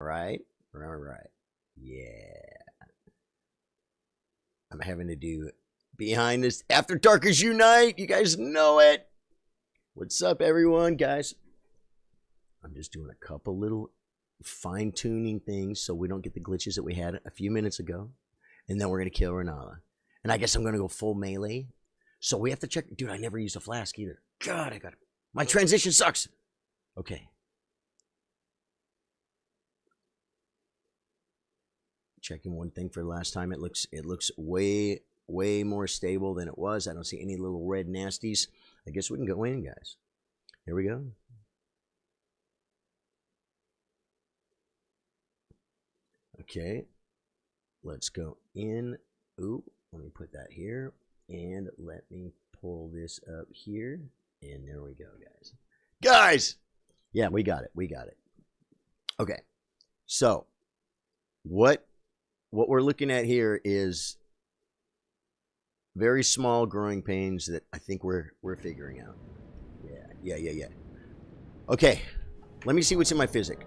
Right? Right. Yeah. I'm having to do behind this After Darkers Unite. You guys know it. What's up, everyone, guys? I'm just doing a couple little fine-tuning things so we don't get the glitches that we had a few minutes ago. And then we're going to kill Renalla. And I guess I'm going to go full melee. So we have to check. Dude, I never used a flask either. God, I got it. My transition sucks. Okay. Checking one thing for the last time. It looks way more stable than it was. I don't see any little red nasties. I guess we can go in, guys. Here we go. Okay. Let's go in. Ooh, let me put that here. And let me pull this up here. And there we go, guys. Guys! Yeah, we got it. We got it. Okay. So, what we're looking at here is very small growing pains that I think we're figuring out. Yeah. Okay. Let me see what's in my physic.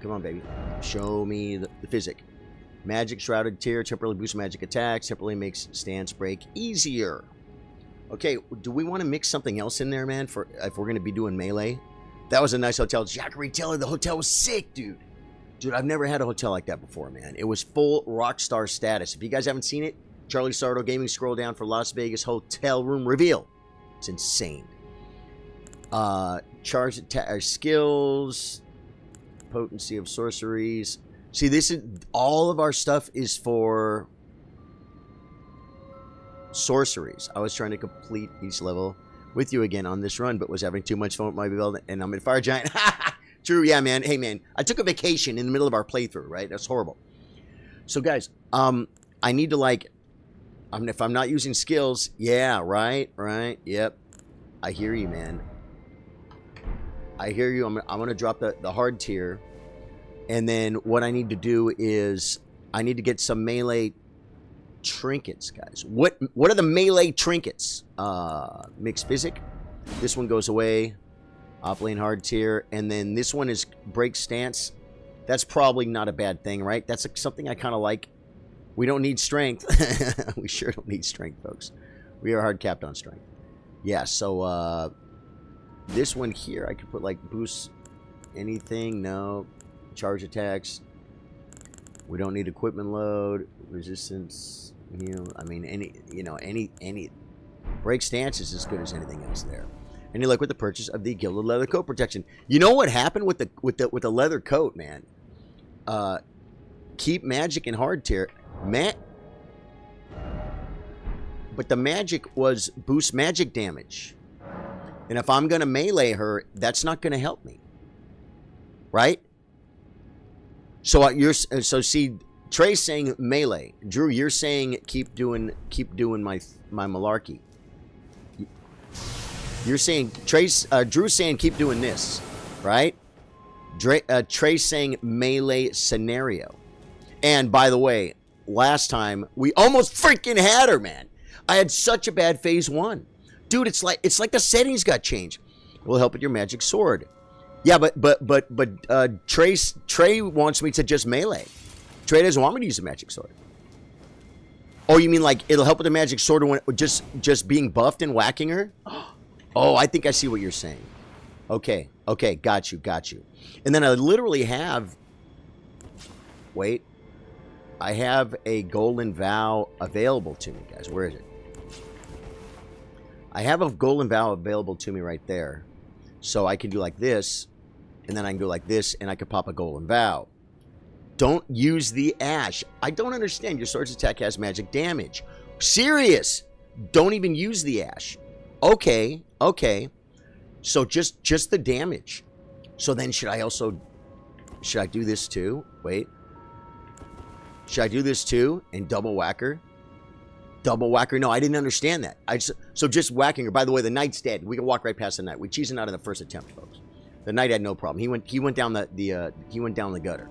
Come on, baby. Show me the physic. Magic Shrouded Tear temporarily boosts magic attacks, temporarily makes stance break easier. Okay, do we want to mix something else in there, man, for if we're going to be doing melee? That was a nice hotel. Jackery Taylor, the hotel was sick, dude. Dude, I've never had a hotel like that before, man. It was full rock star status. If you guys haven't seen it, Charlie Sardo Gaming, scroll down for Las Vegas hotel room reveal. It's insane. Charge skills, potency of sorceries. See, this is all of our stuff is for sorceries. I was trying to complete each level with you again on this run, but was having too much fun with my build, and I'm in Fire Giant. True, yeah, man. Hey, man, I took a vacation in the middle of our playthrough, right? That's horrible. So, guys, I need to, like, if I'm not using skills, yeah, right, yep. I hear you, man. I hear you. I'm going to drop the hard tier. And then what I need to do is I need to get some melee trinkets, guys. What are the melee trinkets? Mixed physic. This one goes away. Off-lane hard tier. And then this one is break stance. That's probably not a bad thing, right? That's something I kind of like. We don't need strength. We sure don't need strength, folks. We are hard capped on strength. Yeah, so this one here, I could put like boost anything. No. Charge attacks. We don't need equipment load. Resistance. I mean, any break stance is as good as anything else there. And you like with the purchase of the gilded leather coat protection. You know what happened with the leather coat, man? Keep magic and hard tier. But the magic was boost magic damage. And if I'm gonna melee her, that's not gonna help me. Right? So so see, Trey's saying melee. Drew, you're saying keep doing my malarkey. You're saying Drew's saying keep doing this, right? Trey's saying melee scenario. And by the way, last time we almost freaking had her, man. I had such a bad phase 1. Dude, it's like the settings got changed. Will help with your magic sword. Yeah, but Trey wants me to just melee. Trey doesn't want me to use a magic sword. Oh, you mean like it'll help with the magic sword when just being buffed and whacking her? Oh, I think I see what you're saying. Okay, got you. And then I literally have. Wait, I have a golden vow available to me, guys. Where is it? I have a golden vow available to me right there. So I can do like this, and then I can go like this, and I can pop a golden vow. Don't use the ash. I don't understand. Your sword's attack has magic damage. Serious. Don't even use the ash. Okay. So just the damage. So then should I do this too? Wait. Should I do this too and double whack her? Double whacker? No, I didn't understand that. So just whacking her. By the way, the knight's dead. We can walk right past the knight. We cheesing out in the first attempt, folks. The knight had no problem. He went down the gutter.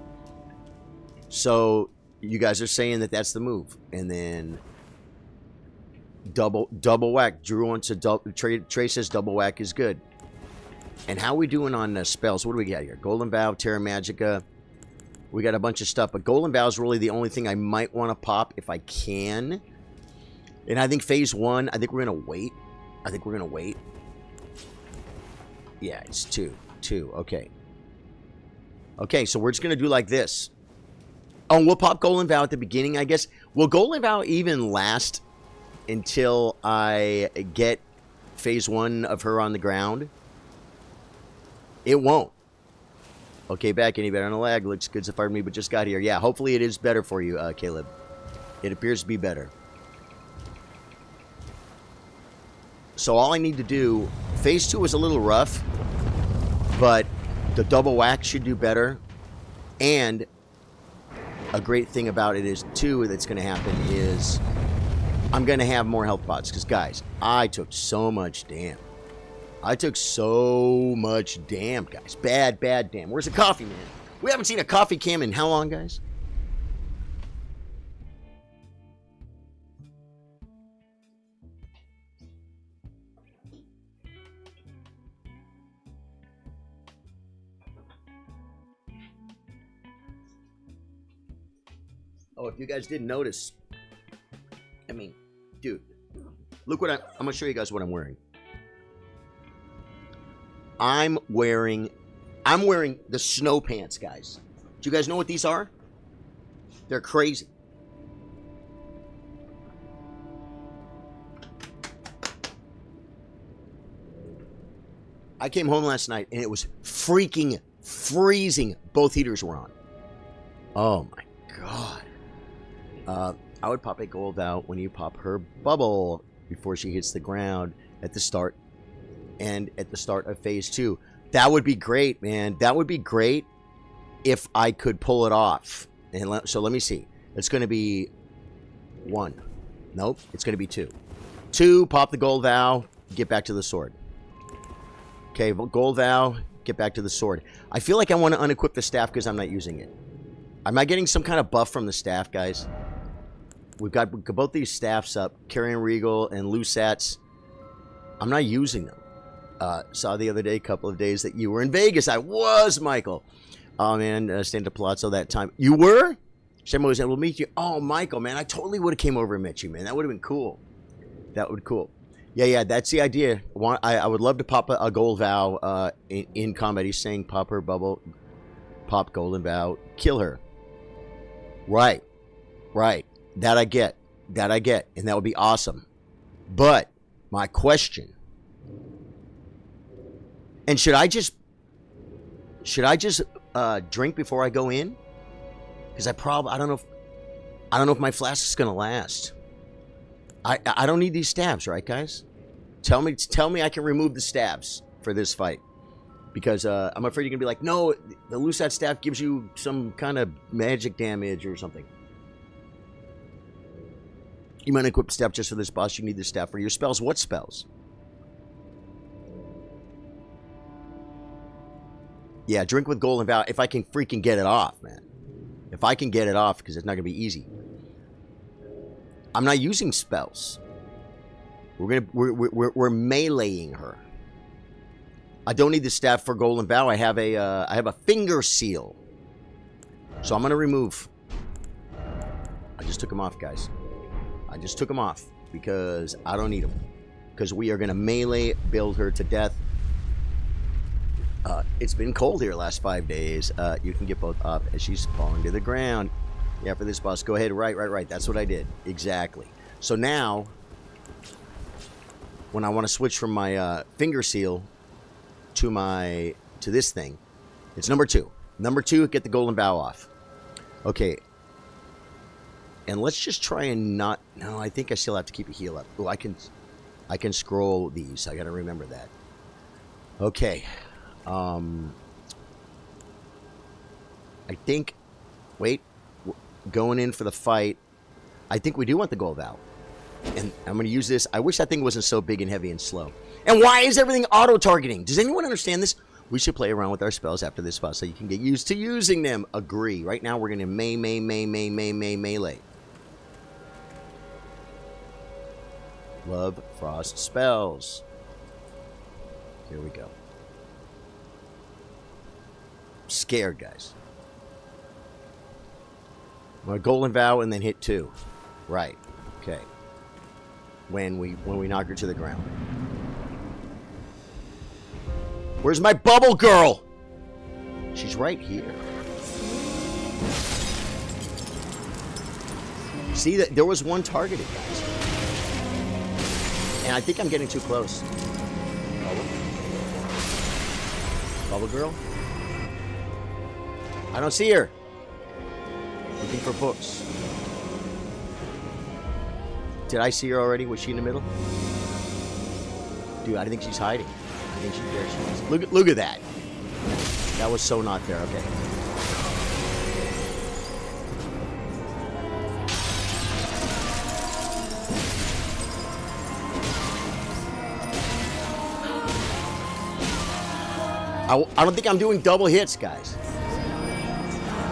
So you guys are saying that that's the move, and then double whack. Drew wants a double. Trey says double whack is good. And how are we doing on spells? What do we got here? Golden Vow, Terra Magica. We got a bunch of stuff, but Golden Vow is really the only thing I might want to pop if I can. And I think phase 1, I think we're going to wait. Yeah, it's 2. Okay. Okay, so we're just going to do like this. Oh, and we'll pop Golden Vow at the beginning, I guess. Will Golden Vow even last until I get phase 1 of her on the ground? It won't. Okay, back any better on the lag. Looks good so far to me, but just got here. Yeah, hopefully it is better for you, Caleb. It appears to be better. So all I need to do... Phase 2 was a little rough, but the double whack should do better. And a great thing about it is, too, that's going to happen is I'm going to have more health pots. Because, guys, I took so much damn. Guys. Bad damn. Where's the coffee, man? We haven't seen a coffee cam in how long, guys? Oh, if you guys didn't notice, I mean, dude, look what I'm going to show you guys what I'm wearing. I'm wearing the snow pants, guys. Do you guys know what these are? They're crazy. I came home last night and it was freaking freezing. Both heaters were on. Oh my God. I would pop a gold Vow when you pop her bubble before she hits the ground at the start and at the start of phase 2. That would be great, man. That would be great if I could pull it off. And so let me see. It's going to be 1. Nope. It's going to be 2. 2, pop the gold Vow, get back to the sword. Okay, gold Vow, get back to the sword. I feel like I want to unequip the staff because I'm not using it. Am I getting some kind of buff from the staff, guys? We've got both these staffs up, Carrion Regal and Lusats. I'm not using them. Saw the other day, a couple of days, that you were in Vegas. I was, Michael. Oh, man, stand to Palazzo that time. You were? Shemo was able to meet you. Oh, Michael, man, I totally would have came over and met you, man. That would have been cool. That would be cool. Yeah, that's the idea. I would love to pop a gold Vow in combat. He's saying pop her bubble, pop Golden Vow, kill her. Right. That I get. And that would be awesome. But my question, and should I just drink before I go in? Because I don't know if my flask is gonna last. I don't need these stabs, right, guys? Tell me I can remove the stabs for this fight. Because I'm afraid you're gonna be like, no, the Lusat staff gives you some kind of magic damage or something. You might equip staff just for this boss. You need the staff for your spells. What spells? Yeah, drink with Golden Vow if I can freaking get it off, man. If I can get it off, because it's not gonna be easy. I'm not using spells. We're meleeing her. I don't need the staff for Golden Vow. I have a finger seal. So I'm gonna remove. I just took them off, guys. I just took them off because I don't need them. Because we are gonna melee build her to death. It's been cold here last 5 days. You can get both up as she's falling to the ground. Yeah, for this boss, go ahead. Right. That's what I did. Exactly. So now, when I want to switch from my finger seal to this thing, it's number 2. Number 2, get the Golden Vow off. Okay. And let's just try and not... No, I think I still have to keep a heal up. Oh, I can scroll these. I got to remember that. Okay. I think... Wait. Going in for the fight. I think we do want the Gold Vow. And I'm going to use this. I wish that thing wasn't so big and heavy and slow. And why is everything auto-targeting? Does anyone understand this? We should play around with our spells after this boss so you can get used to using them. Agree. Right now we're going to melee. Love Frost spells. Here we go. Scared, guys. I'm gonna golden vow and then hit 2. Right. Okay. When we knock her to the ground. Where's my bubble girl? She's right here. See that there was one targeted, guys. And I think I'm getting too close. Bubble girl? I don't see her. Looking for books. Did I see her already? Was she in the middle? Dude, I think she's hiding. I think she's there. She is. Look at that. That was so not there. Okay. I don't think I'm doing double hits, guys.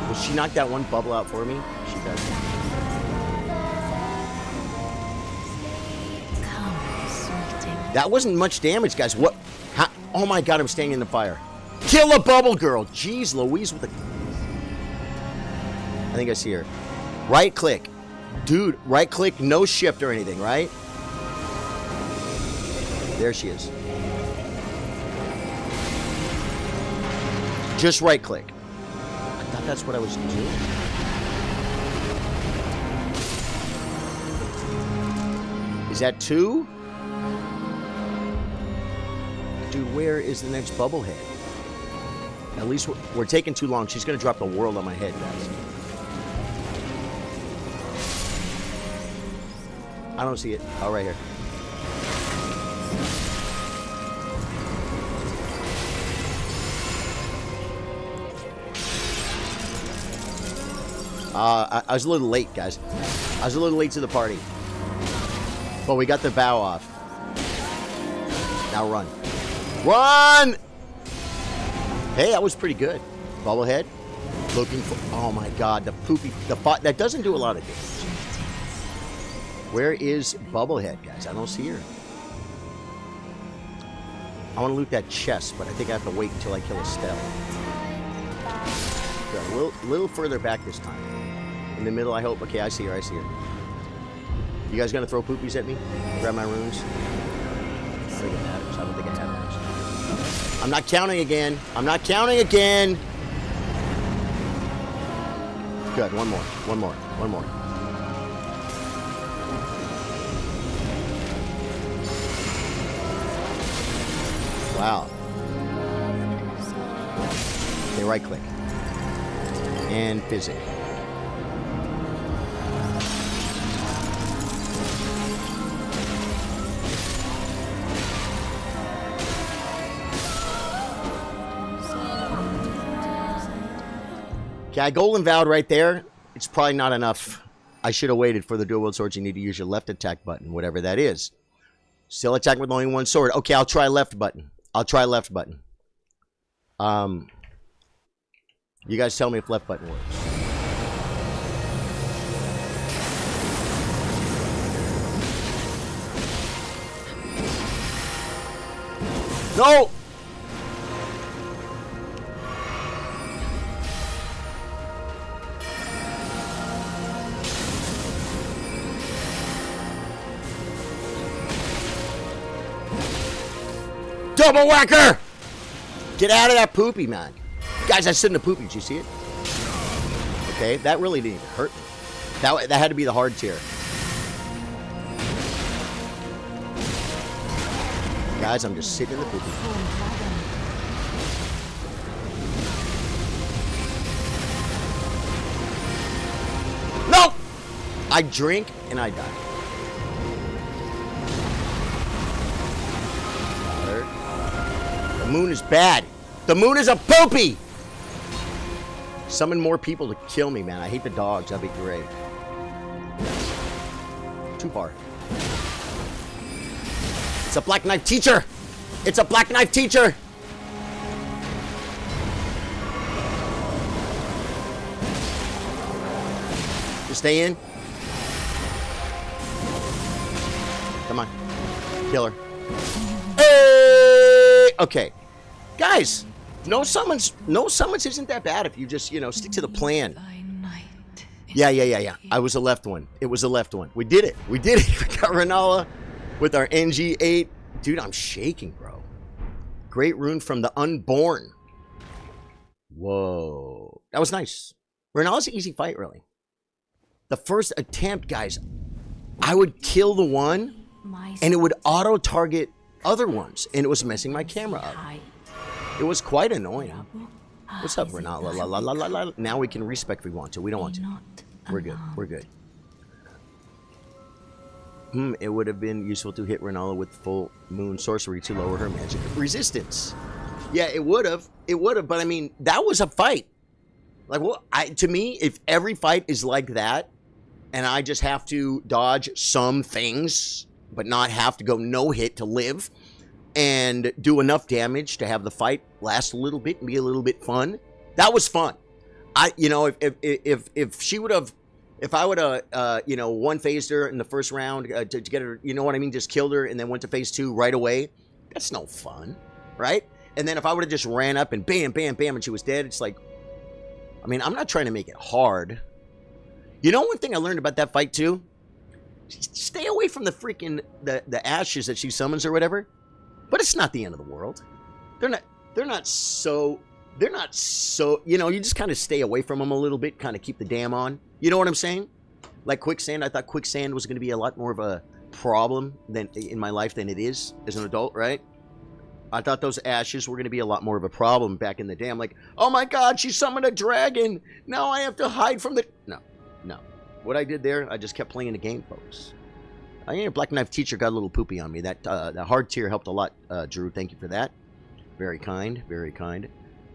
Will she knock that one bubble out for me? She does. That wasn't much damage, guys. What? How? Oh my god, I'm staying in the fire. Kill a bubble girl. Jeez Louise with a... I think I see her. Right click. Dude, right click, no shift or anything, right? There she is. Just right click. I thought that's what I was doing. Is that 2? Dude, where is the next bubblehead? At least we're taking too long. She's going to drop the world on my head, guys. I don't see it. Oh, right here. I was a little late, guys. I was a little late to the party. But we got the bow off. Now run. Run! Hey, that was pretty good. Bubblehead. Looking for... Oh, my God. The poopy... That doesn't do a lot of damage. Where is Bubblehead, guys? I don't see her. I want to loot that chest, but I think I have to wait until I kill Estelle. Good. A little further back this time. In the middle, I hope. Okay, I see her. I see her. You guys gonna throw poopies at me? Grab my runes? I don't think it matters. I don't think it matters. I'm not counting again. I'm not counting again. Good. One more. One more. One more. Wow. Okay, right click. And physic. Okay, I golden vowed right there. It's probably not enough. I should have waited for the dual wield swords. You need to use your left attack button, whatever that is. Still attack with only one sword. Okay, I'll try left button. I'll try left button. You guys tell me if left button works. No! Double whacker! Get out of that poopy, man. Guys, I sit in the poopy. Did you see it? Okay, that really didn't even hurt me. That had to be the hard tier. Guys, I'm just sitting in the poopy. No! I drink and I die. The moon is bad. The moon is a poopy! Summon more people to kill me, man. I hate the dogs. That'd be great. Too far. It's a black knife teacher! It's a black knife teacher! Just stay in. Come on. Kill her. Hey! Okay. Guys, No summons isn't that bad if you just, you know, stick to the plan. Yeah. I was the left one. It was the left one. We did it. We did it. We got Renalla with our Ng+8. Dude, I'm shaking, bro. Great rune from the Unborn. Whoa. That was nice. Renalla's an easy fight, really. The first attempt, guys, I would kill the one, and it would auto-target other ones, and it was messing my camera up. It was quite annoying. What's up, Renalla? La, la, la, la, la. Now we can respec if we want to. We don't want to. We're good. We're good. It would have been useful to hit Renalla with full moon sorcery to lower her magic resistance. Yeah, it would have. It would have, but I mean, that was a fight. Like, well, to me, if every fight is like that, and I just have to dodge some things, but not have to go no hit to live, and do enough damage to have the fight last a little bit and be a little bit fun, that was fun. You know, if she would have, if I would have, you know, one-phased her in the first round to get her, you know what I mean, just killed her and then went to phase 2 right away, that's no fun, right? And then if I would have just ran up and bam, bam, bam, and she was dead, it's like, I mean, I'm not trying to make it hard. You know one thing I learned about that fight too? Stay away from the freaking, the ashes that she summons or whatever. But it's not the end of the world. They're not so, you know, you just kind of stay away from them a little bit, kind of keep the dam on. You know what I'm saying? Like quicksand, I thought quicksand was going to be a lot more of a problem than in my life than it is as an adult, right? I thought those ashes were going to be a lot more of a problem back in the day. I'm like, oh my God, she summoned a dragon. Now I have to hide from the... No. What I did there, I just kept playing the game, folks. I ain't a Black Knife teacher got a little poopy on me. That hard tier helped a lot, Drew. Thank you for that. Very kind, very kind.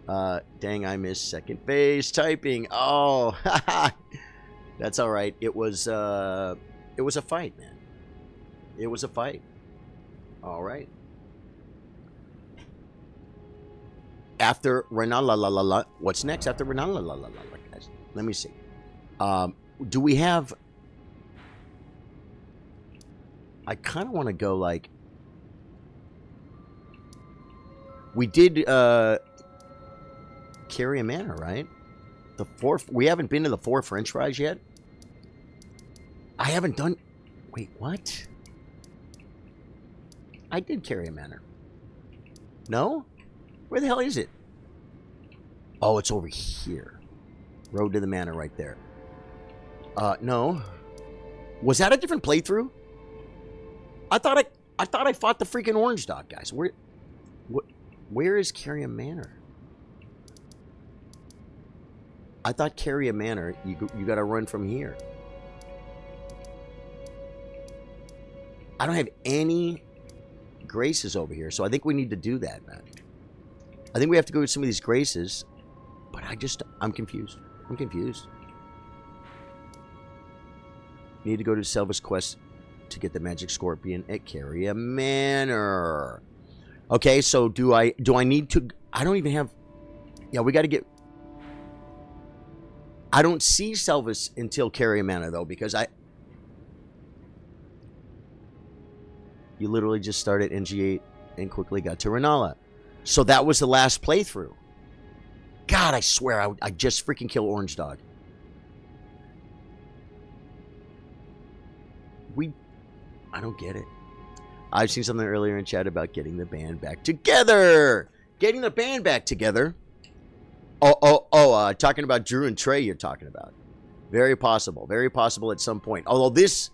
Dang, I missed second phase typing. Oh, that's all right. It was a fight, man. It was a fight. All right. After Renalla, what's next after Renalla, guys? Let me see. Do we have... I kind of want to go like... We did Carrier Manor, right? The 4... We haven't been to the 4 French fries yet? I haven't done... Wait, what? I did Carrier Manor. No? Where the hell is it? Oh, it's over here. Road to the Manor right there. No. Was that a different playthrough? I thought I fought the freaking orange dog, guys. Where is Carrier Manor? I thought Carrier Manor, you got to run from here. I don't have any graces over here, so I think we need to do that, man. I think we have to go to some of these graces, but I'm confused. I'm confused. Need to go to Selva's Quest to get the Magic Scorpion at Carrier Manor. Okay, so do I need to... I don't even have... Yeah, we got to get... I don't see Selva's until Carrier Manor, though, because You literally just started Ng+8 and quickly got to Renalla. So that was the last playthrough. God, I swear I just freaking killed Orange Dog. I don't get it. I've seen something earlier in chat about getting the band back together. Getting the band back together. Talking about Drew and Trey you're talking about. Very possible. Very possible at some point. Although this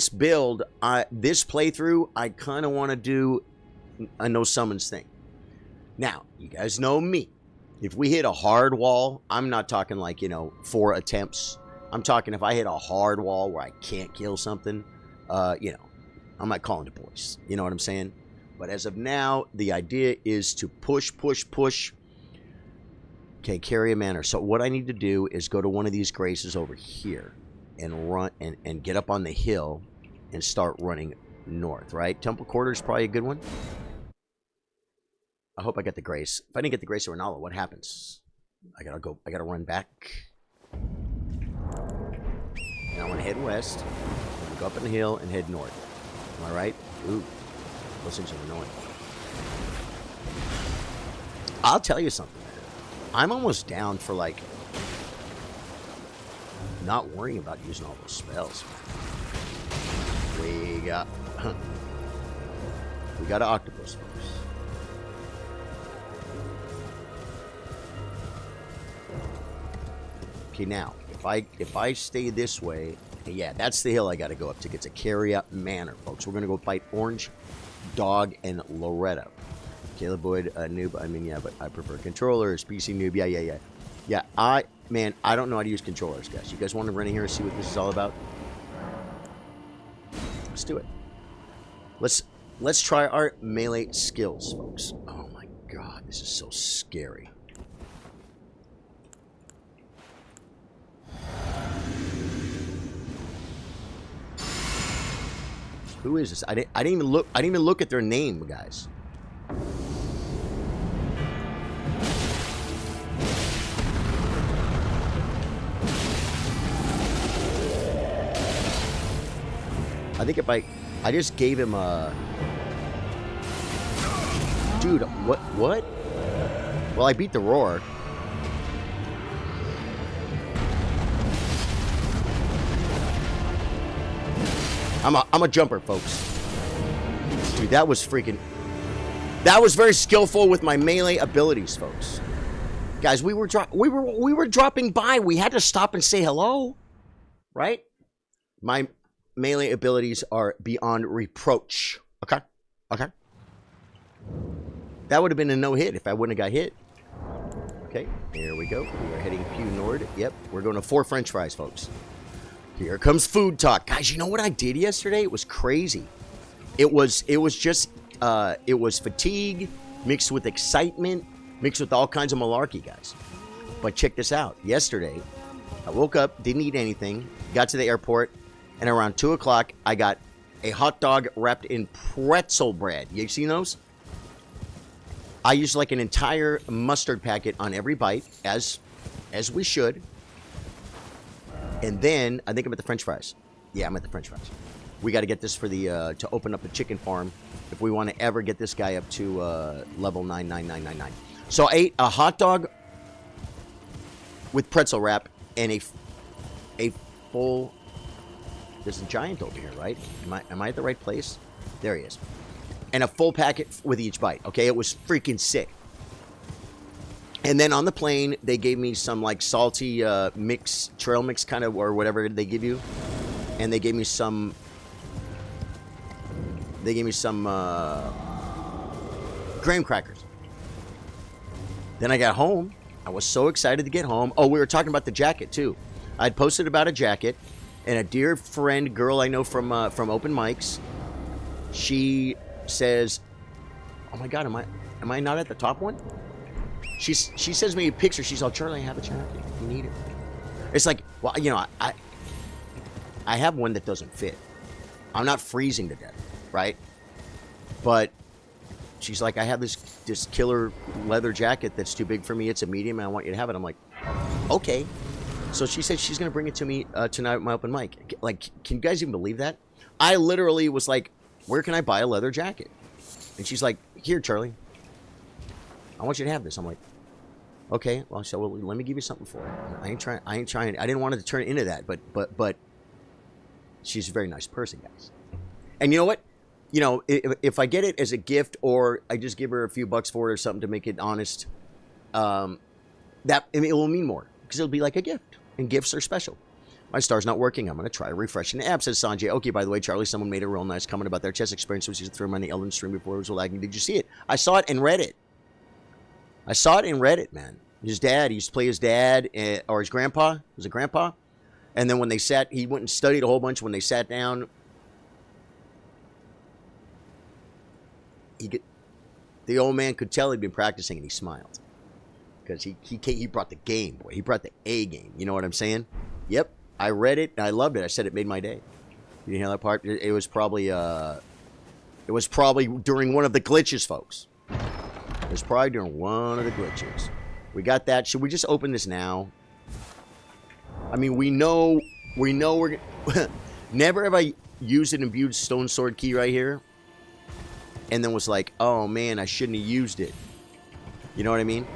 build, this playthrough, I kind of want to do a no summons thing. Now, you guys know me. If we hit a hard wall, I'm not talking like, 4 attempts. I'm talking if I hit a hard wall where I can't kill something, I'm not calling the boys. You know what I'm saying? But as of now, the idea is to push. Okay, Carrier Manor. So what I need to do is go to one of these graces over here and run and get up on the hill and start running north, right? Temple Quarter is probably a good one. I hope I get the grace. If I didn't get the grace of Renalla, what happens? I gotta run back. Now I want to head west. I'm gonna go up on the hill and head north. Am I right? Ooh, those things are annoying. I'll tell you something. I'm almost down for, like, not worrying about using all those spells. We got an octopus, folks. Okay, now if I stay this way, yeah, that's the hill I got to go up to get to Carrier Manor, folks. We're gonna go fight Orange, Dog, and Loretta. Caleb Boyd, noob. I mean, yeah, but I prefer controllers. PC noob. Yeah. I don't know how to use controllers, guys. You guys want to run in here and see what this is all about? Let's do it. Let's try our melee skills, folks. Oh my god, this is so scary. Who is this? I didn't even look at their name, guys. I think if I just gave him a... Dude, what? Well, I beat the roar. I'm a jumper, folks. Dude, that was freaking... That was very skillful with my melee abilities, folks. Guys, we were dropping by. We had to stop and say hello. Right? My melee abilities are beyond reproach. Okay? Okay. That would have been a no-hit if I wouldn't have got hit. Okay, here we go. We are heading Pew Nord. Yep, we're going to 4 French fries, folks. Here comes food talk. Guys, you know what I did yesterday? It was crazy. It was fatigue mixed with excitement, mixed with all kinds of malarkey, guys. But check this out. Yesterday, I woke up, didn't eat anything, got to the airport, and around 2 o'clock, I got a hot dog wrapped in pretzel bread. You seen those? I used like an entire mustard packet on every bite, as we should. And then, I think I'm at the French fries. Yeah, I'm at the French fries. We got to get this for the, to open up a chicken farm if we want to ever get this guy up to level 99999. So I ate a hot dog with pretzel wrap and a full... There's a giant over here, right? Am I at the right place? There he is. And a full packet with each bite, okay? It was freaking sick. And then on the plane, they gave me some like salty mix, trail mix kind of, or whatever they give you. And they gave me some graham crackers. Then I got home. I was so excited to get home. Oh, we were talking about the jacket too. I'd posted about a jacket, and a dear friend, girl I know from open mics, she says, "Oh my God, am I not at the top one?" She sends me a picture. She's all, "Charlie, I have a jacket. You need it." It's like, well, you know, I have one that doesn't fit. I'm not freezing to death, right? But she's like, "I have this killer leather jacket that's too big for me. It's a medium, and I want you to have it." I'm like, okay. So she said she's going to bring it to me tonight at my open mic. Like, can you guys even believe that? I literally was like, "Where can I buy a leather jacket?" And she's like, "Here, Charlie. I want you to have this." I'm like, okay. Well, so let me give you something for it. I ain't trying. I didn't want it to turn into that, but she's a very nice person, guys. And you know what? You know, if I get it as a gift or I just give her a few bucks for it or something to make it honest, it will mean more because it'll be like a gift, and gifts are special. My star's not working. I'm going to try refreshing the app, says Sanjay. Okay, by the way, Charlie, someone made a real nice comment about their chess experience, which is through on the Elden stream before it was lagging. Did you see it? I saw it and read it. Man. His dad, he used to play his dad, or his grandpa. Was it grandpa? And then when they he went and studied a whole bunch. When they sat down, the old man could tell he'd been practicing, and he smiled. Because he brought the game, boy. He brought the A game. You know what I'm saying? Yep. I read it, and I loved it. I said it made my day. You didn't hear that part? It was probably during one of the glitches, folks. It was probably during one of the glitches. We got that. Should we just open this now? I mean, we know we're never have I used an imbued stone sword key right here, and then was like, oh man, I shouldn't have used it. You know what I mean?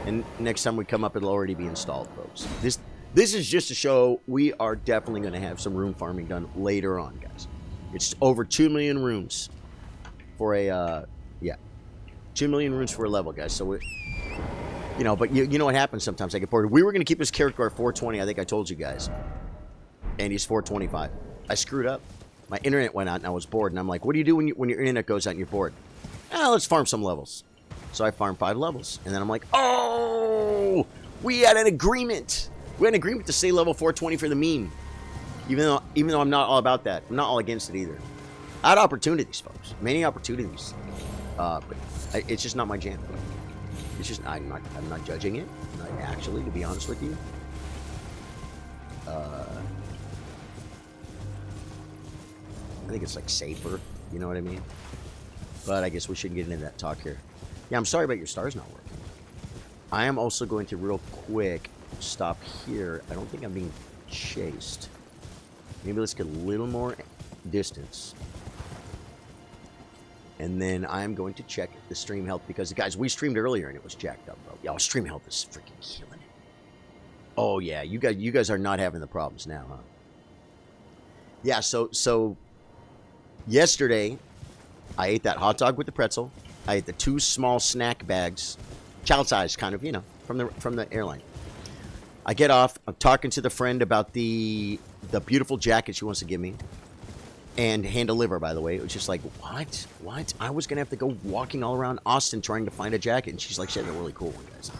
And next time we come up, it'll already be installed, folks. This is just to show we are definitely going to have some room farming done later on, guys. It's over 2 million rooms for a, 2 million rooms for a level, guys. So, you know, but you know what happens sometimes? I get bored. We were going to keep this character at 420, I think I told you guys. And he's 425. I screwed up. My internet went out and I was bored. And I'm like, what do you do when your internet goes out and you're bored? Let's farm some levels. So I farmed 5 levels. And then I'm like, oh, we had an agreement. We had an agreement to stay level 420 for the meme. Even though I'm not all about that. I'm not all against it either. I had opportunities, folks. Many opportunities. But it's just not my jam. It's just, I'm not judging it. Not actually, to be honest with you. I think it's like safer, you know what I mean? But I guess we shouldn't get into that talk here. Yeah, I'm sorry about your stars not working. I am also going to real quick stop here. I don't think I'm being chased. Maybe let's get a little more distance. And then I'm going to check the stream health because, guys, we streamed earlier and it was jacked up, bro. Y'all, stream health is freaking killing it. Oh, yeah, you guys are not having the problems now, huh? Yeah, so yesterday, I ate that hot dog with the pretzel. I ate the 2 small snack bags, child size, kind of, you know, from the airline. I get off. I'm talking to the friend about the beautiful jacket she wants to give me, and hand deliver. By the way, it was just like, what? I was gonna have to go walking all around Austin trying to find a jacket, and she's like, she had a really cool one, guys.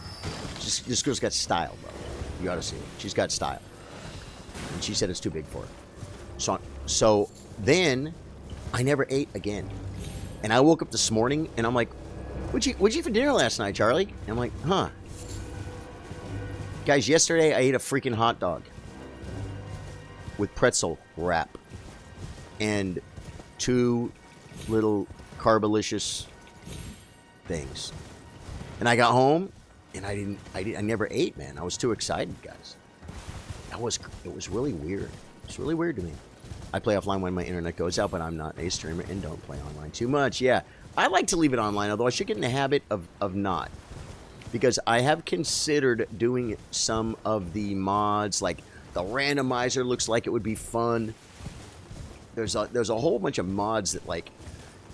This girl's got style, bro. You ought to see it. She's got style, and she said it's too big for her. So then. I never ate again. And I woke up this morning and I'm like, what'd you eat for dinner last night, Charlie? And I'm like, huh. Guys, yesterday I ate a freaking hot dog with pretzel wrap and 2 little carbolicious things. And I got home and I never ate, man. I was too excited, guys. It was really weird. It's really weird to me. I play offline when my internet goes out, but I'm not a streamer and don't play online too much. Yeah, I like to leave it online, although I should get in the habit of not. Because I have considered doing some of the mods, like the randomizer looks like it would be fun. There's a whole bunch of mods that, like,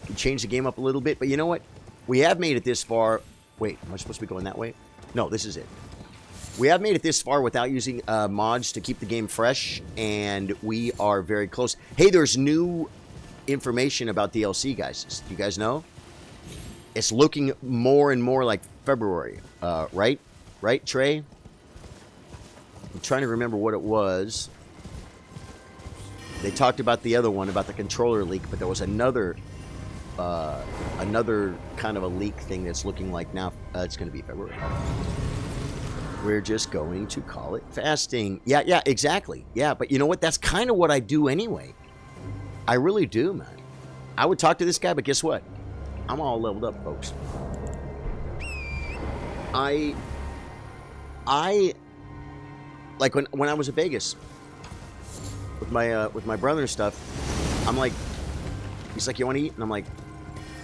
can change the game up a little bit. But you know what? We have made it this far. Wait, am I supposed to be going that way? No, this is it. We have made it this far without using mods to keep the game fresh, and we are very close. Hey, there's new information about DLC, guys. Do you guys know? It's looking more and more like February, right? Right, Trey? I'm trying to remember what it was. They talked about the other one, about the controller leak, but there was another kind of a leak thing that's looking like now it's going to be February. We're just going to call it fasting. Yeah, exactly. Yeah, but you know what? That's kind of what I do anyway. I really do, man. I would talk to this guy, but guess what? I'm all leveled up, folks. I like when I was in Vegas with my brother and stuff. I'm like, he's like, you want to eat? And I'm like,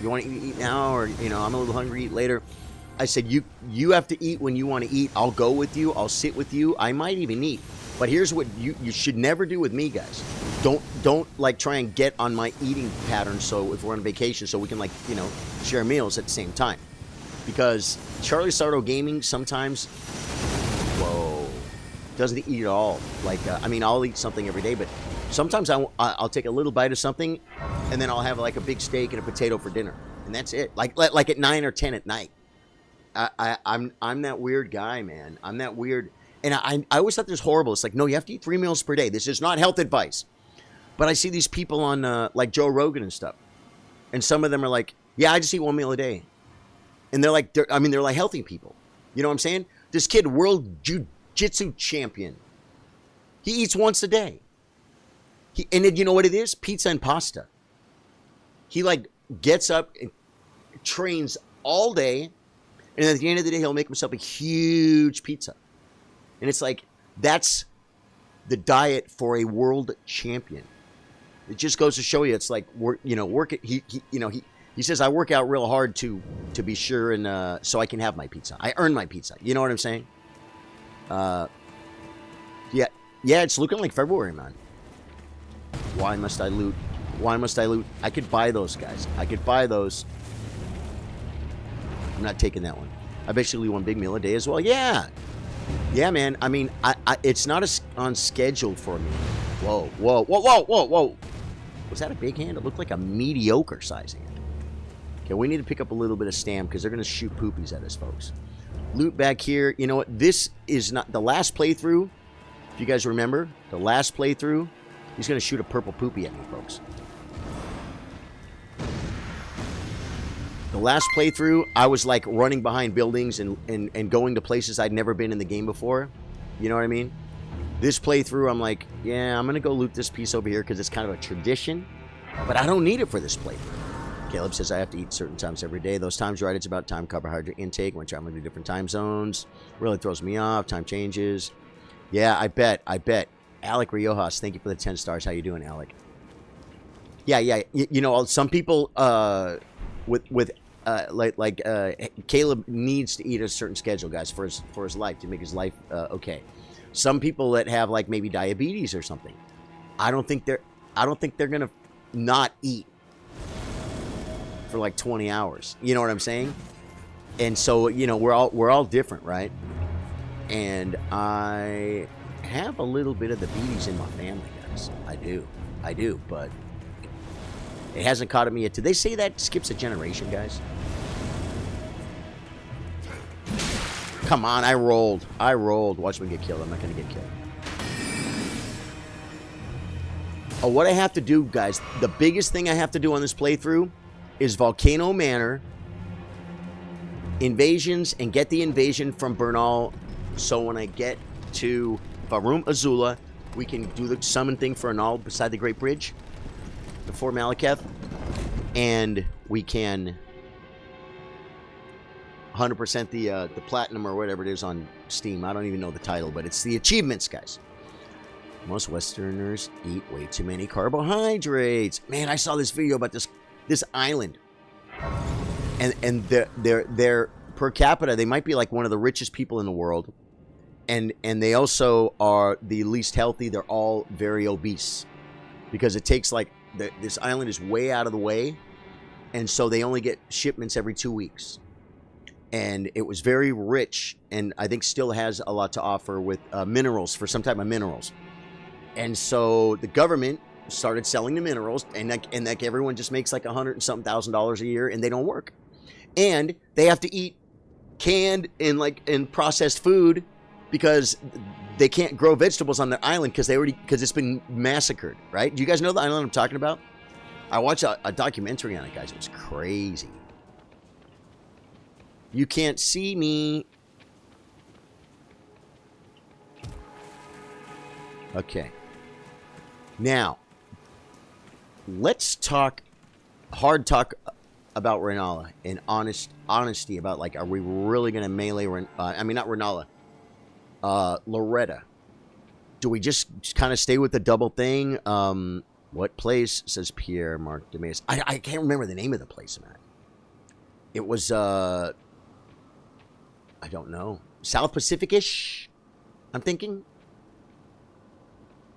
you want to eat now, or you know, I'm a little hungry. Eat later. I said, you have to eat when you want to eat. I'll go with you. I'll sit with you. I might even eat. But here's what you should never do with me, guys. Don't like try and get on my eating pattern. So if we're on vacation, so we can, like, you know, share meals at the same time. Because Charlie Sardo Gaming sometimes, doesn't eat at all. Like, I mean, I'll eat something every day, but sometimes I'll take a little bite of something, and then I'll have like a big steak and a potato for dinner, and that's it. Like at 9 or 10 at night. I'm that weird guy, man. I'm that weird. And I always thought this was horrible. It's like, no, you have to eat 3 meals per day. This is not health advice. But I see these people on like Joe Rogan and stuff. And some of them are like, yeah, I just eat 1 meal a day. And they're like healthy people. You know what I'm saying? This kid, world jiu-jitsu champion. He eats once a day. And then, you know what it is? Pizza and pasta. He like gets up and trains all day. And at the end of the day, he'll make himself a huge pizza. And it's like, that's the diet for a world champion. It just goes to show you, it's like, work it. He says I work out real hard to be sure and so I can have my pizza. I earn my pizza. You know what I'm saying? Yeah, it's looking like February, man. Why must I loot? Why must I loot? I could buy those, guys. I could buy those. I'm not taking that one. I basically one big meal a day as well. Yeah, man. I mean, it's not on schedule for me. Whoa. Was that a big hand? It looked like a mediocre size hand. Okay, we need to pick up a little bit of stam because they're going to shoot poopies at us, folks. Loot back here. You know what? This is not the last playthrough. If you guys remember, the last playthrough, he's going to shoot a purple poopy at me, folks. The last playthrough, I was like running behind buildings and going to places I'd never been in the game before. You know what I mean? This playthrough, I'm like, yeah, I'm going to go loot this piece over here because it's kind of a tradition. But I don't need it for this playthrough. Caleb says I have to eat certain times every day. Those times, right, it's about time carbohydrate intake when traveling to different time zones. Really throws me off. Time changes. Yeah, I bet. Alec Riojas, thank you for the 10 stars. How you doing, Alec? Yeah. You know, some people Caleb needs to eat a certain schedule, guys, for his life, to make his life okay. Some people that have like maybe diabetes or something, I don't think they're gonna not eat for like 20 hours. You know what I'm saying? And so, you know, we're all different, right? And I have a little bit of the beaties in my family, guys. I do, but it hasn't caught at me yet. Did they say that skips a generation, guys? Come on, I rolled. Watch me get killed. I'm not going to get killed. Oh, what I have to do, guys, the biggest thing I have to do on this playthrough is Volcano Manor, invasions, and get the invasion from Bernal. So when I get to Farum Azula, we can do the summon thing for Anal beside the Great Bridge before Malekith, and we can 100% the platinum or whatever it is on Steam. I don't even know the title, but it's the achievements, guys. Most Westerners eat way too many carbohydrates. Man, I saw this video about this island, and they're per capita, they might be like one of the richest people in the world, and they also are the least healthy. They're all very obese because it takes like this island is way out of the way, and so they only get shipments every 2 weeks. And it was very rich, and I think still has a lot to offer with minerals, for some type of minerals. And so the government started selling the minerals, and like everyone just makes like $100 and something thousand a year, and they don't work, and they have to eat canned and processed food because they can't grow vegetables on their island because it's been massacred. Right? Do you guys know the island I'm talking about? I watched a documentary on it, guys. It was crazy. You can't see me. Okay. Now, let's hard talk about Renalla and honesty about, like, are we really going to melee, not Renalla, Loretta. Do we just kind of stay with the double thing? What place, says Pierre Marc Demes. I can't remember the name of the place, man. It was, I don't know. South Pacific-ish, I'm thinking.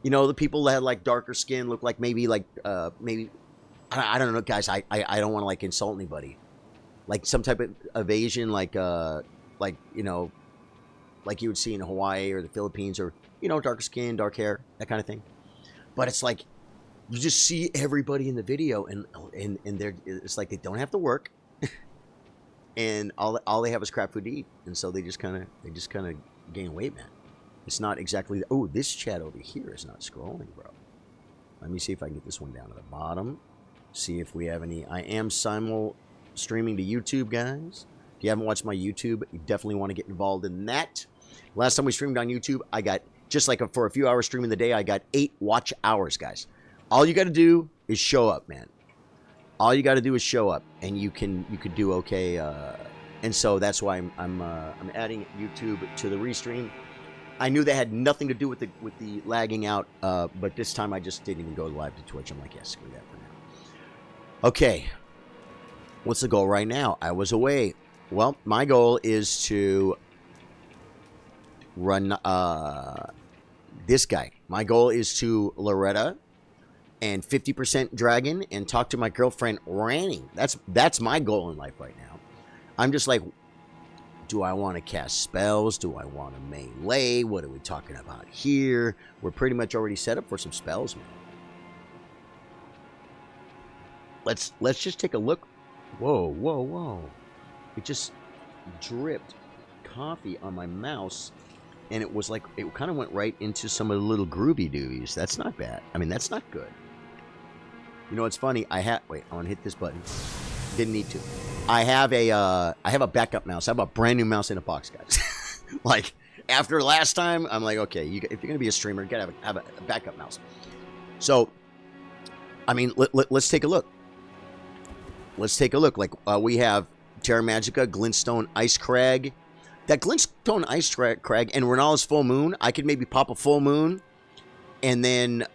You know, the people that had, like, darker skin look like maybe, I don't know, guys. I don't want to, like, insult anybody. Like, some type of Asian, like, you know, like you would see in Hawaii or the Philippines, or, you know, darker skin, dark hair, that kind of thing. But it's like, you just see everybody in the video, and it's like they don't have to work. And all they have is crap food to eat, and so they just kind of gain weight, man. It's not exactly. Oh, this chat over here is not scrolling, bro. Let me see if I can get this one down to the bottom. See if we have any. I am simul streaming to YouTube, guys. If you haven't watched my YouTube, you definitely want to get involved in that. Last time we streamed on YouTube, I got just like for a few hours streaming the day, I got 8 watch hours, guys. All you got to do is show up, man. All you got to do is show up, and you could do okay. And so that's why I'm adding YouTube to the restream. I knew that had nothing to do with the lagging out, but this time I just didn't even go live to Twitch. I'm like, yeah, screw that for now. Okay, What's the goal right now? I was away. Well, my goal is to run this guy. My goal is to Loretta and 50% dragon and talk to my girlfriend Ranny. That's my goal in life right now. I'm just like, do I want to cast spells? Do I want to melee? What are we talking about here? We're pretty much already set up for some spells, man. Let's just take a look. Whoa, whoa, whoa. It just dripped coffee on my mouse, and it was like, it kind of went right into some of the little groovy doobies. That's not bad. I mean, that's not good. You know what's funny? Wait, I want to hit this button. Didn't need to. I have a backup mouse. I have a brand new mouse in a box, guys. Like, after last time, I'm like, okay, if you're going to be a streamer, you got to have a backup mouse. So, I mean, let's take a look. Let's take a look. Like, we have Terra Magica, Glintstone Ice Crag. That Glintstone Ice Crag and Renalla's Full Moon, I could maybe pop a Full Moon, and then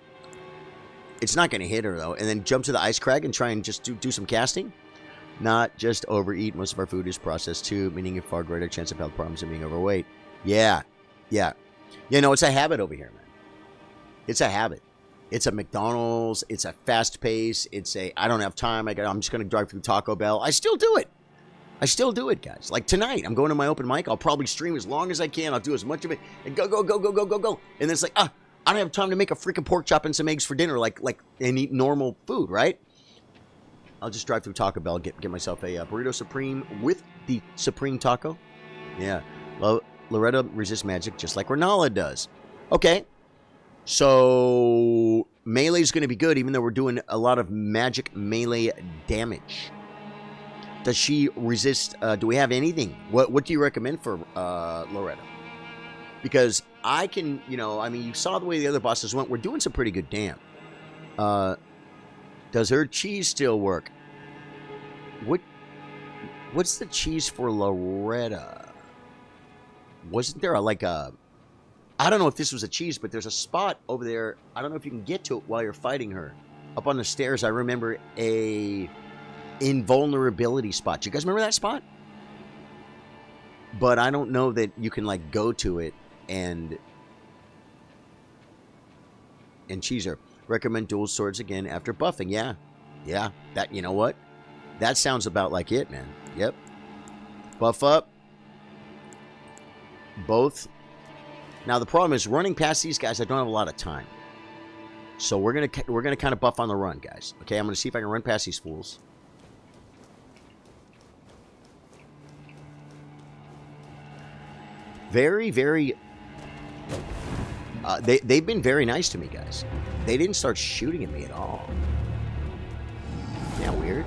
it's not going to hit her, though, and then jump to the Ice Crag and try and just do some casting. Not just overeat. Most of our food is processed, too, meaning a far greater chance of health problems and being overweight. Yeah. Yeah. You know, it's a habit over here, man. It's a habit. It's a McDonald's. It's a fast pace. It's a, I don't have time. I'm just going to drive through Taco Bell. I still do it. I still do it, guys. Like tonight, I'm going to my open mic. I'll probably stream as long as I can. I'll do as much of it. And go. And then it's like, I don't have time to make a freaking pork chop and some eggs for dinner and eat normal food, right? I'll just drive through Taco Bell, get myself a burrito supreme with the supreme taco. Yeah. Loretta resists magic just like Renalla does. Okay. So melee's going to be good, even though we're doing a lot of magic melee damage. Does she resist? Do we have anything? What do you recommend for Loretta? Because I can, I mean, you saw the way the other bosses went. We're doing some pretty good damn. Does her cheese still work? What's the cheese for Loretta? Wasn't there I don't know if this was a cheese, but there's a spot over there. I don't know if you can get to it while you're fighting her. Up on the stairs, I remember a invulnerability spot. Do you guys remember that spot? But I don't know that you can go to it and cheese her. Recommend dual swords again after buffing. Yeah. That, you know what? That sounds about like it, man. Yep. Buff up. Both. Now the problem is running past these guys. I don't have a lot of time, so we're gonna kind of buff on the run, guys. Okay, I'm gonna see if I can run past these fools. Very, very. They've been very nice to me, guys. They didn't start shooting at me at all. Isn't that weird?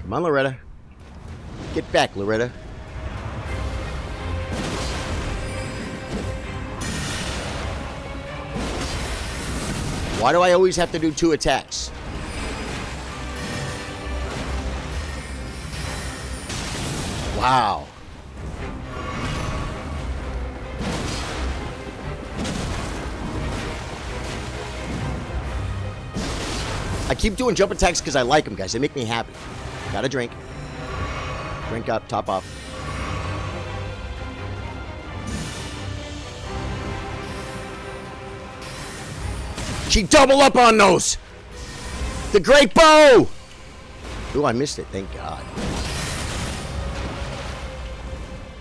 Come on, Loretta. Get back, Loretta. Why do I always have to do 2 attacks? Wow. I keep doing jump attacks because I like them, guys. They make me happy. Got a drink. Drink up, top off. She double up on those. The great bow. Ooh, I missed it. Thank God.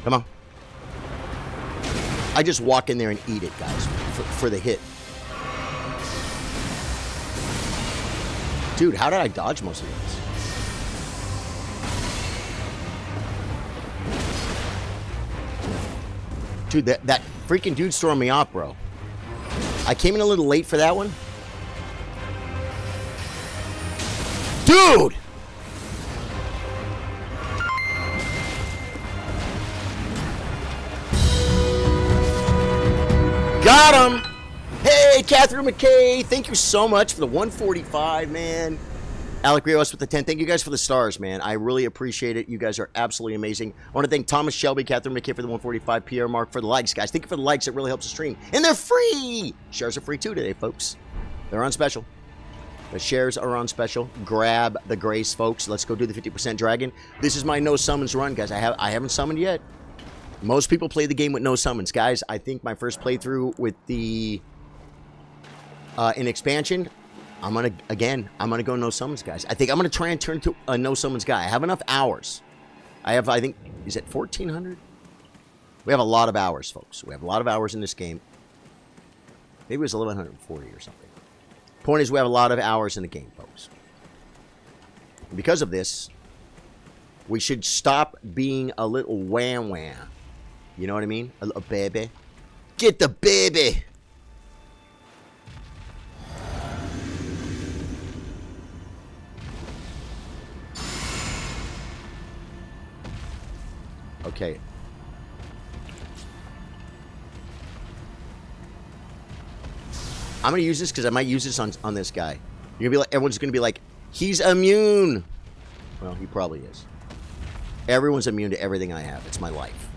Come on. I just walk in there and eat it, guys, for the hit. Dude, how did I dodge most of this? Dude, that freaking dude's throwing me off, bro. I came in a little late for that one. Dude! Got him! Hey! Ng+8, Catherine McKay, thank you so much for the 145, man. Alec Rios with the 10. Thank you guys for the stars, man. I really appreciate it. You guys are absolutely amazing. I want to thank Thomas Shelby, Catherine McKay for the 145, Pierre Mark for the likes, guys. Thank you for the likes. It really helps the stream. And they're free. Shares are free too today, folks. They're on special. The shares are on special. Grab the grace, folks. Let's go do the 50% dragon. This is my no summons run, guys. I haven't summoned yet. Most people play the game with no summons, guys. I think my first playthrough with the in expansion, I'm gonna go no summons, guys. I think I'm gonna try and turn to a no summons guy. I have enough hours. I think, is it 1,400? We have a lot of hours, folks. We have a lot of hours in this game. Maybe it was 1,140 or something. Point is, we have a lot of hours in the game, folks. And because of this, we should stop being a little wham-wham. You know what I mean? A little baby. Get the baby! Okay. I'm gonna use this because I might use this on this guy. You're gonna be like, everyone's gonna be like, he's immune. Well, he probably is. Everyone's immune to everything I have. It's my life.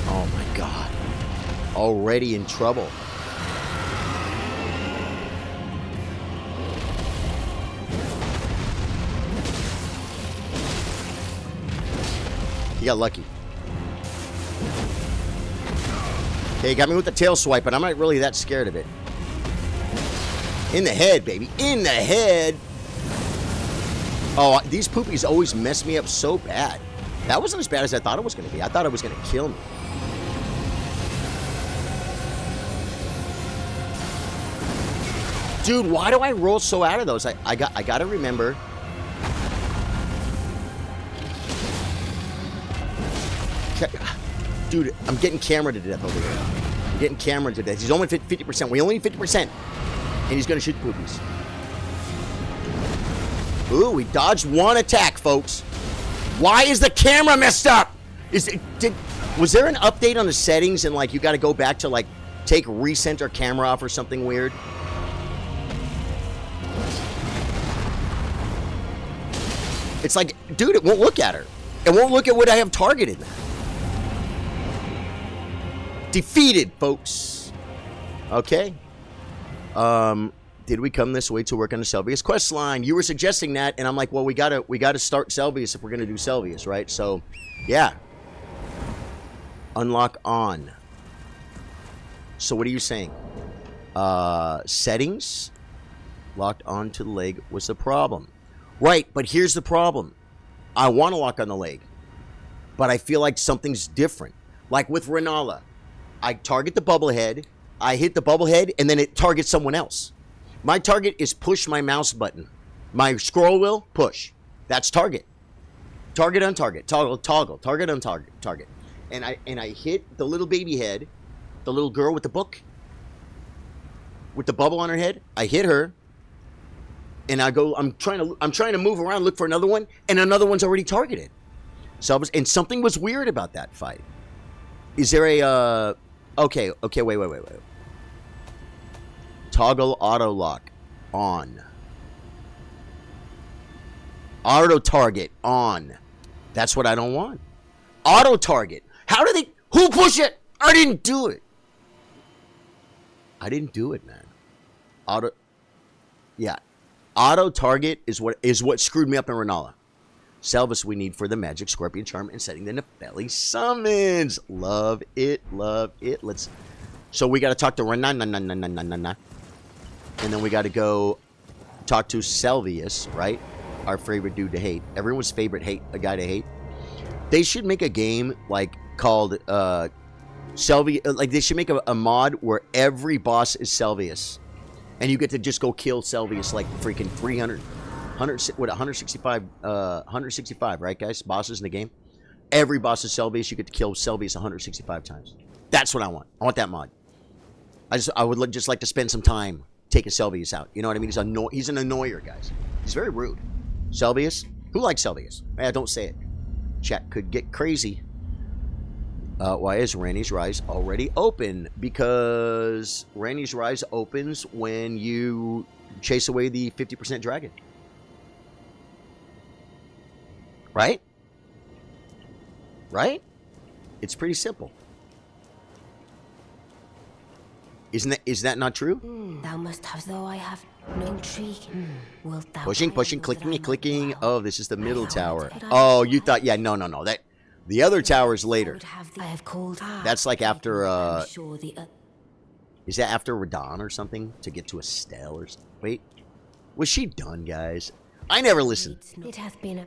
Oh my God. Already in trouble. He got lucky. Okay, he got me with the tail swipe, but I'm not really that scared of it. In the head, baby. In the head. Oh, these poopies always mess me up so bad. That wasn't as bad as I thought it was going to be. I thought it was going to kill me. Dude, why do I roll so out of those? I got to remember. Dude, I'm getting camera to death over here. I'm getting camera to death. He's only 50%. We only need 50%. And he's going to shoot the poopies. Ooh, we dodged one attack, folks. Why is the camera messed up? Was there an update on the settings and, like, you got to go back to, like, take recenter camera off or something weird? It's like, dude, it won't look at her. It won't look at what I have targeted. Defeated, folks. Okay. Did we come this way to work on the Selvius quest line? You were suggesting that, and I'm like, well, we gotta start Selvius if we're gonna do Selvius, right? So, yeah. Unlock on. So what are you saying? Settings? Locked onto the leg was the problem. Right, but here's the problem. I want to lock on the leg, but I feel like something's different. Like with Renalla. I target the bubblehead, I hit the bubblehead, and then it targets someone else. My target is push my mouse button. My scroll wheel, push. That's target. Target on target. Toggle, target on target. And I hit the little baby head, the little girl with the book, with the bubble on her head. I hit her, and I go, I'm trying to move around, look for another one, and another one's already targeted. So and something was weird about that fight. Is there a okay, wait. Toggle auto lock on. Auto target on. That's what I don't want. Auto target. How do they? Who push it? I didn't do it. I didn't do it, man. Auto. Yeah. Auto target is what screwed me up in Renalla. Salvus we need for the magic scorpion charm and setting the Nefeli summons. Love it, love it. So we got to talk to Renalla. And then we got to go talk to Selvius, right? Our favorite dude to hate. Everyone's favorite a guy to hate. They should make a game like called Selvius. Like they should make a mod where every boss is Selvius, and you get to just go kill Selvius like freaking 165, right, guys? Bosses in the game. Every boss is Selvius. You get to kill Selvius 165 times. That's what I want. I want that mod. I would just like to spend some time taking Selvius out. You know what I mean? He's an annoyer, guys. He's very rude. Selvius? Who likes Selvius? Don't say it. Chat could get crazy. Why is Randy's Rise already open? Because Randy's Rise opens when you chase away the 50% dragon. Right? Right? It's pretty simple. Is that not true? Thou must have, though I have no intrigue. Wilt thou Pushing, climb clicking, that clicking. well? Oh, this is the middle tower. Could I Oh, you try? thought, yeah, no. That the other tower is later. I have called. That's like after, I'm sure the is that after Radon or something? To get to Estelle or something? Wait, was she done, guys? I never listened. it hath been a.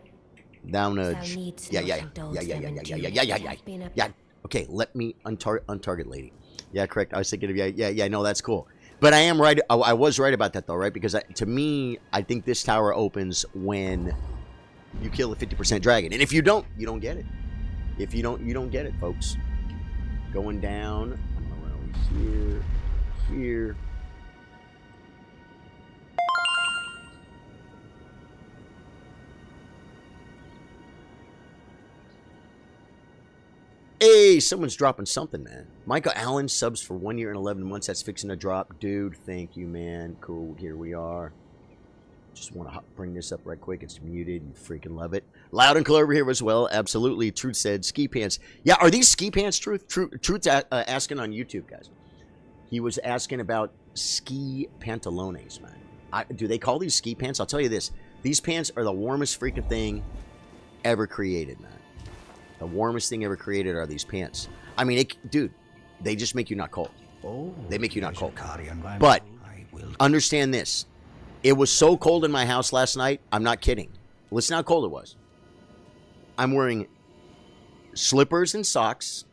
Down Thou nudge. needst Yeah. not indulge them in too. It hath been a- Yeah. Okay, let me untarget lady. Yeah, correct. I was thinking of yeah. No, that's cool. But I am right. I was right about that though, right? Because to me, I think this tower opens when you kill a 50% dragon, and if you don't, you don't get it. If you don't, you don't get it, folks. Going down. I'm around here. Hey, someone's dropping something, man. Michael Allen subs for 1 year and 11 months. That's fixing to drop. Dude, thank you, man. Cool, here we are. Just want to bring this up right quick. It's muted. You freaking love it. Loud and clear over here as well. Absolutely. Truth said, ski pants. Yeah, are these ski pants, Truth? Truth's asking on YouTube, guys. He was asking about ski pantalones, man. Do they call these ski pants? I'll tell you this. These pants are the warmest freaking thing ever created, man. The warmest thing ever created are these pants. I mean, dude, they just make you not cold. Oh, they make you not cold. But But understand this. It was so cold in my house last night. I'm not kidding. Listen how cold it was. I'm wearing slippers and socks,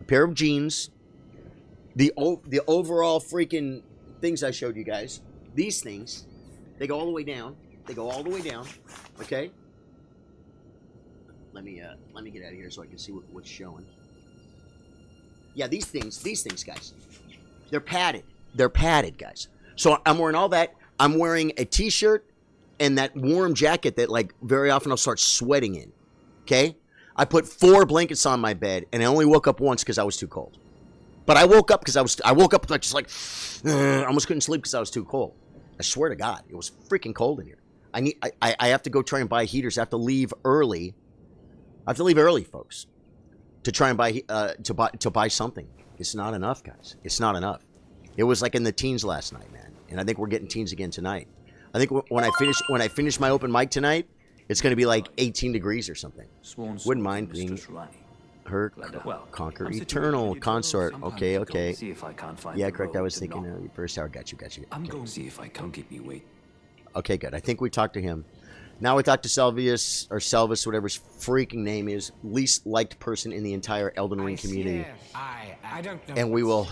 a pair of jeans, the overall freaking things I showed you guys. These things, they go all the way down. They go all the way down. Okay? Let me get out of here so I can see what's showing. Yeah, these things, guys. They're padded. They're padded, guys. So I'm wearing all that. I'm wearing a t-shirt and that warm jacket that, like, very often I'll start sweating in. Okay? I put 4 blankets on my bed, and I only woke up once because I was too cold. But I woke up because I woke up just like, I almost couldn't sleep because I was too cold. I swear to God, it was freaking cold in here. I have to go try and buy heaters. I have to leave early. Folks, to try and buy to buy something. It's not enough, guys. It's not enough. It was like in the teens last night, man, and I think we're getting teens again tonight. I think when I finish my open mic tonight, it's going to be like 18 degrees or something. Wouldn't mind being her conquer eternal consort. Okay. Yeah, correct. I was thinking first hour. Got you. I'm going to see if I can keep you wait. Okay, good. I think we talked to him. Now we talked to Selvius, or Selvis, whatever his freaking name is, least liked person in the entire Elden Ring community. I don't know. And we will...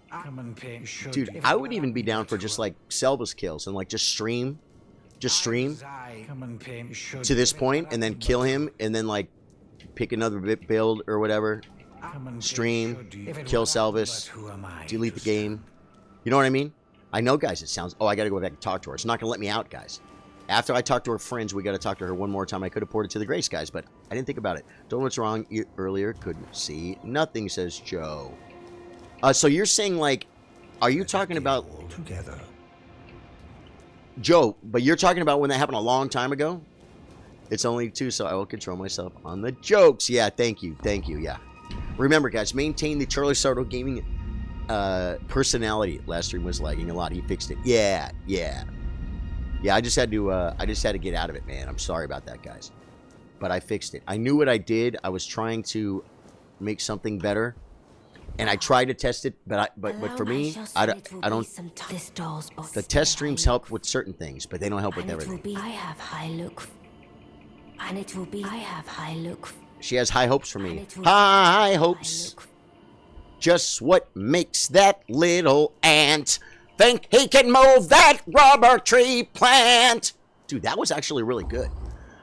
Come and pay. Dude, I would even be down for just like Selvis kills and like just stream to this point and then kill him and then like pick another build or whatever. Stream, kill Selvis, delete the game. You know what I mean? I know, guys, it sounds... Oh, I got to go back and talk to her. It's not going to let me out, guys. After I talk to her friends, we got to talk to her one more time. I could have poured it to the grace, guys, but I didn't think about it. Don't know what's wrong earlier. Couldn't see nothing, says Joe. So you're saying, like, are you talking about... Together. Joe, but you're talking about when that happened a long time ago? It's only 2, so I will control myself on the jokes. Yeah, thank you, yeah. Remember, guys, maintain the Charlie Sardo Gaming personality. Last stream was lagging a lot. He fixed it. Yeah. I just had to get out of it, man. I'm sorry about that, guys. But I fixed it. I knew what I did. I was trying to make something better, and I tried to test it. But for me, I don't. The test streams help with certain things, but they don't help with everything. I have high look. And it will be. I have high look. She has high hopes for me. High hopes. Just what makes that little ant think he can move that rubber tree plant? Dude, that was actually really good.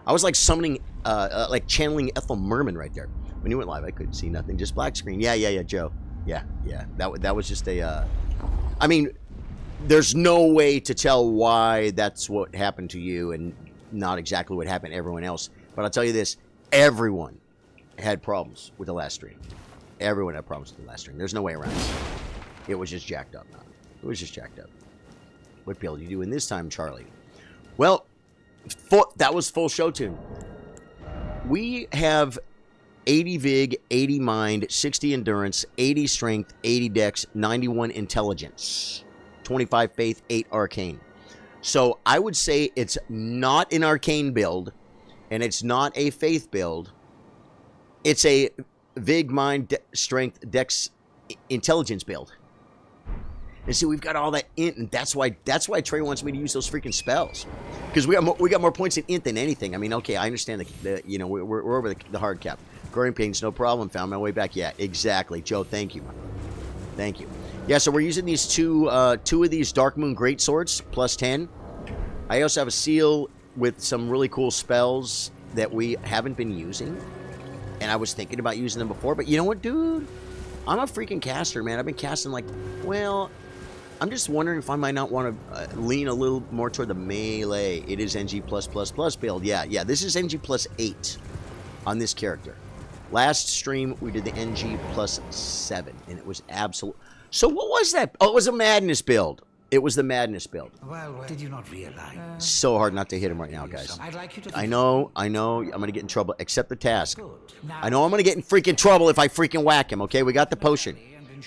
I was like summoning, like channeling Ethel Merman right there. When you went live, I couldn't see nothing, just black screen. Yeah, Joe. Yeah. That was just a, I mean, there's no way to tell why that's what happened to you and not exactly what happened to everyone else. But I'll tell you this, everyone had problems with the last stream. Everyone had problems with the last stream. There's no way around it. It was just jacked up, man. It was just jacked up. What build are you doing this time, Charlie? Well, that was full show tune. We have 80 Vig, 80 Mind, 60 Endurance, 80 Strength, 80 Dex, 91 Intelligence, 25 Faith, 8 Arcane. So I would say it's not an Arcane build, and it's not a Faith build. It's a Vig, Mind, Strength, Dex, Intelligence build. And see, we've got all that int, and that's why Trey wants me to use those freaking spells, because we got more points in int than anything. I mean, okay, I understand the you know, we're over the hard cap. Growing pains, no problem. Found my way back. Yeah, exactly, Joe. Thank you, thank you. Yeah, so we're using these two of these Dark Moon Great Swords plus 10. I also have a seal with some really cool spells that we haven't been using, and I was thinking about using them before. But you know what, dude? I'm a freaking caster, man. I've been casting like, well, I'm just wondering if I might not want to lean a little more toward the melee. It is NG+++ build. Yeah. This is NG+8 on this character. Last stream, we did the NG+7, and it was absolute. So what was that? Oh, it was a madness build. It was the madness build. Well, did you not realize? So hard not to hit him right now, guys. I'd like you to I know. I'm going to get in trouble. Accept the task. Good. Now, I know I'm going to get in freaking trouble if I freaking whack him, okay? We got the potion.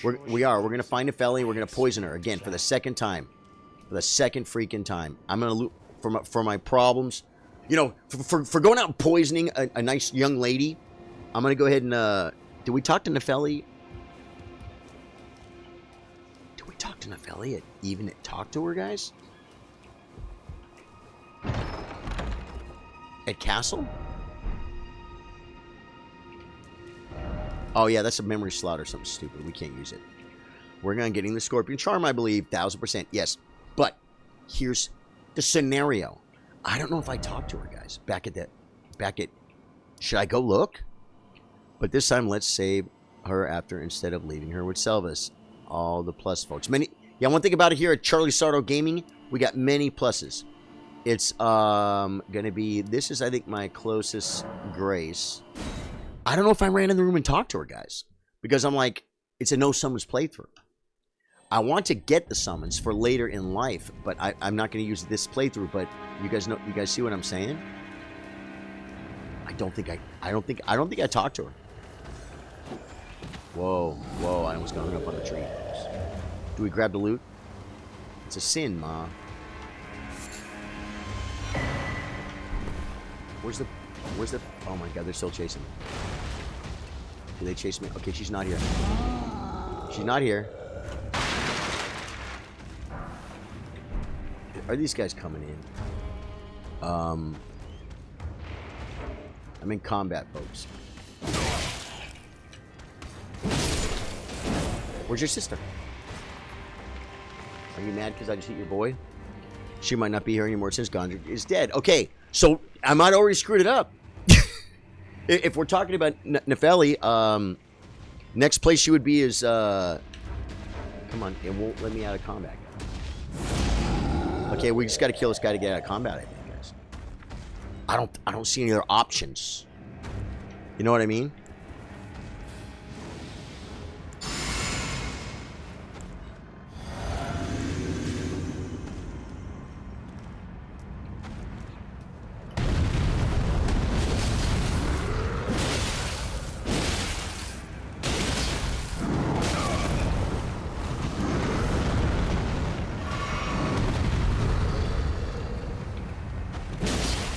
We're going to find Nepheli. We're going to poison her again for the second time. For the second freaking time. I'm going to loot for my problems. You know, for going out and poisoning a nice young lady, I'm going to go ahead and, did we talk to Nepheli? Did we talk to Nepheli even talk to her, guys? At Castle? Oh, yeah, that's a memory slot or something stupid. We can't use it. We're going to getting the Scorpion Charm, I believe. 1000%. Yes. But here's the scenario. I don't know if I talked to her, guys. Back at... Should I go look? But this time, let's save her after instead of leaving her with Selvas. All the plus, folks. Yeah, one thing about it here at Charlie Sardo Gaming, we got many pluses. It's going to be... This is, I think, my closest grace. I don't know if I ran in the room and talked to her, guys, because I'm like, it's a no summons playthrough. I want to get the summons for later in life, but I'm not going to use this playthrough. But you guys see what I'm saying? I don't think I talked to her. Whoa, I almost got hung up on the tree. Do we grab the loot? It's a sin, Ma. Where's the... Oh my god, they're still chasing me. Do they chase me? Okay, she's not here. She's not here. Are these guys coming in? I'm in combat, folks. Where's your sister? Are you mad because I just hit your boy? She might not be here anymore since Gondry is dead. Okay, so I might already screwed it up. If we're talking about Nepheli, next place she would be is, come on, it won't let me out of combat. Okay, we just got to kill this guy to get out of combat, I think, guys. I don't see any other options. You know what I mean?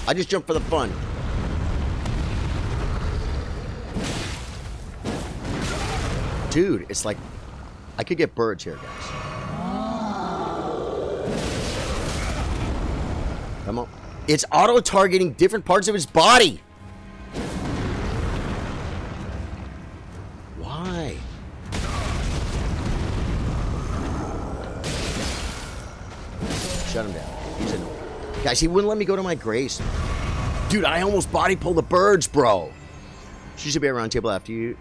I just jumped for the fun. Dude, it's like I could get birds here, guys. Come on. It's auto-targeting different parts of his body. Why? Shut him down. He's annoying. Guys, he wouldn't let me go to my grace. Dude, I almost body pulled the birds, bro. She should be around table after you.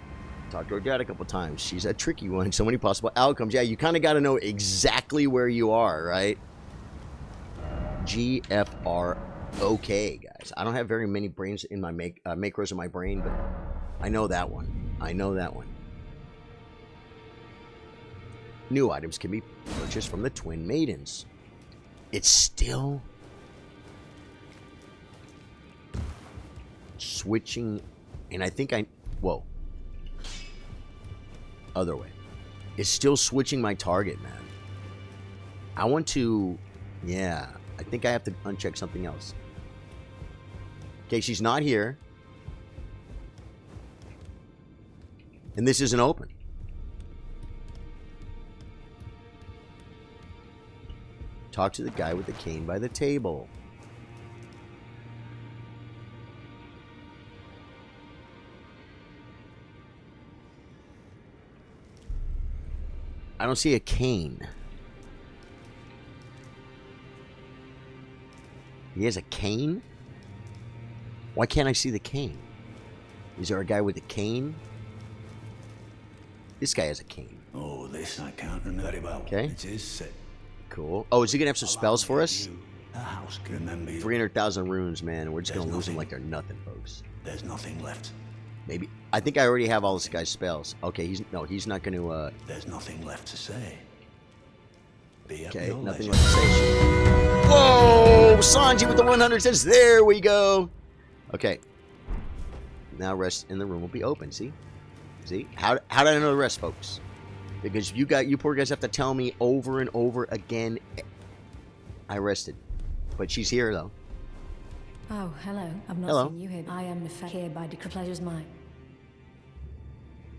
Talked to her dad a couple times. She's a tricky one. So many possible outcomes. Yeah, you kind of got to know exactly where you are, right? GFR. Okay, guys. I don't have very many brains in my macros in my brain, but I know that one. I know that one. New items can be purchased from the Twin Maidens. It's still switching, and I think whoa. Other way. It's still switching my target, man. I want to, yeah, I think I have to uncheck something else. Okay, she's not here. And this isn't open. Talk to the guy with the cane by the table. I don't see a cane. He has a cane? Why can't I see the cane? Is there a guy with a cane? This guy has a cane. Oh, this I can't remember very well. Okay. It is set. Cool. Oh, is he gonna have some spells for us? A house can remember you. 300,000 runes, man. And we're just gonna lose them like they're nothing, folks. There's nothing left. Maybe. I think I already have all this guy's spells. Okay, he's not gonna. There's nothing left to say. Be at Okay, your nothing leisure. left to say. Whoa! Sanji with the 100 says, there we go. Okay. Now rest in the room will be open. See? See? How did I know the rest, folks? Because you poor guys have to tell me over and over again. I rested. But she's here, though. Oh, hello. I've not Hello. seen you here. I am here by the pleasure's mine.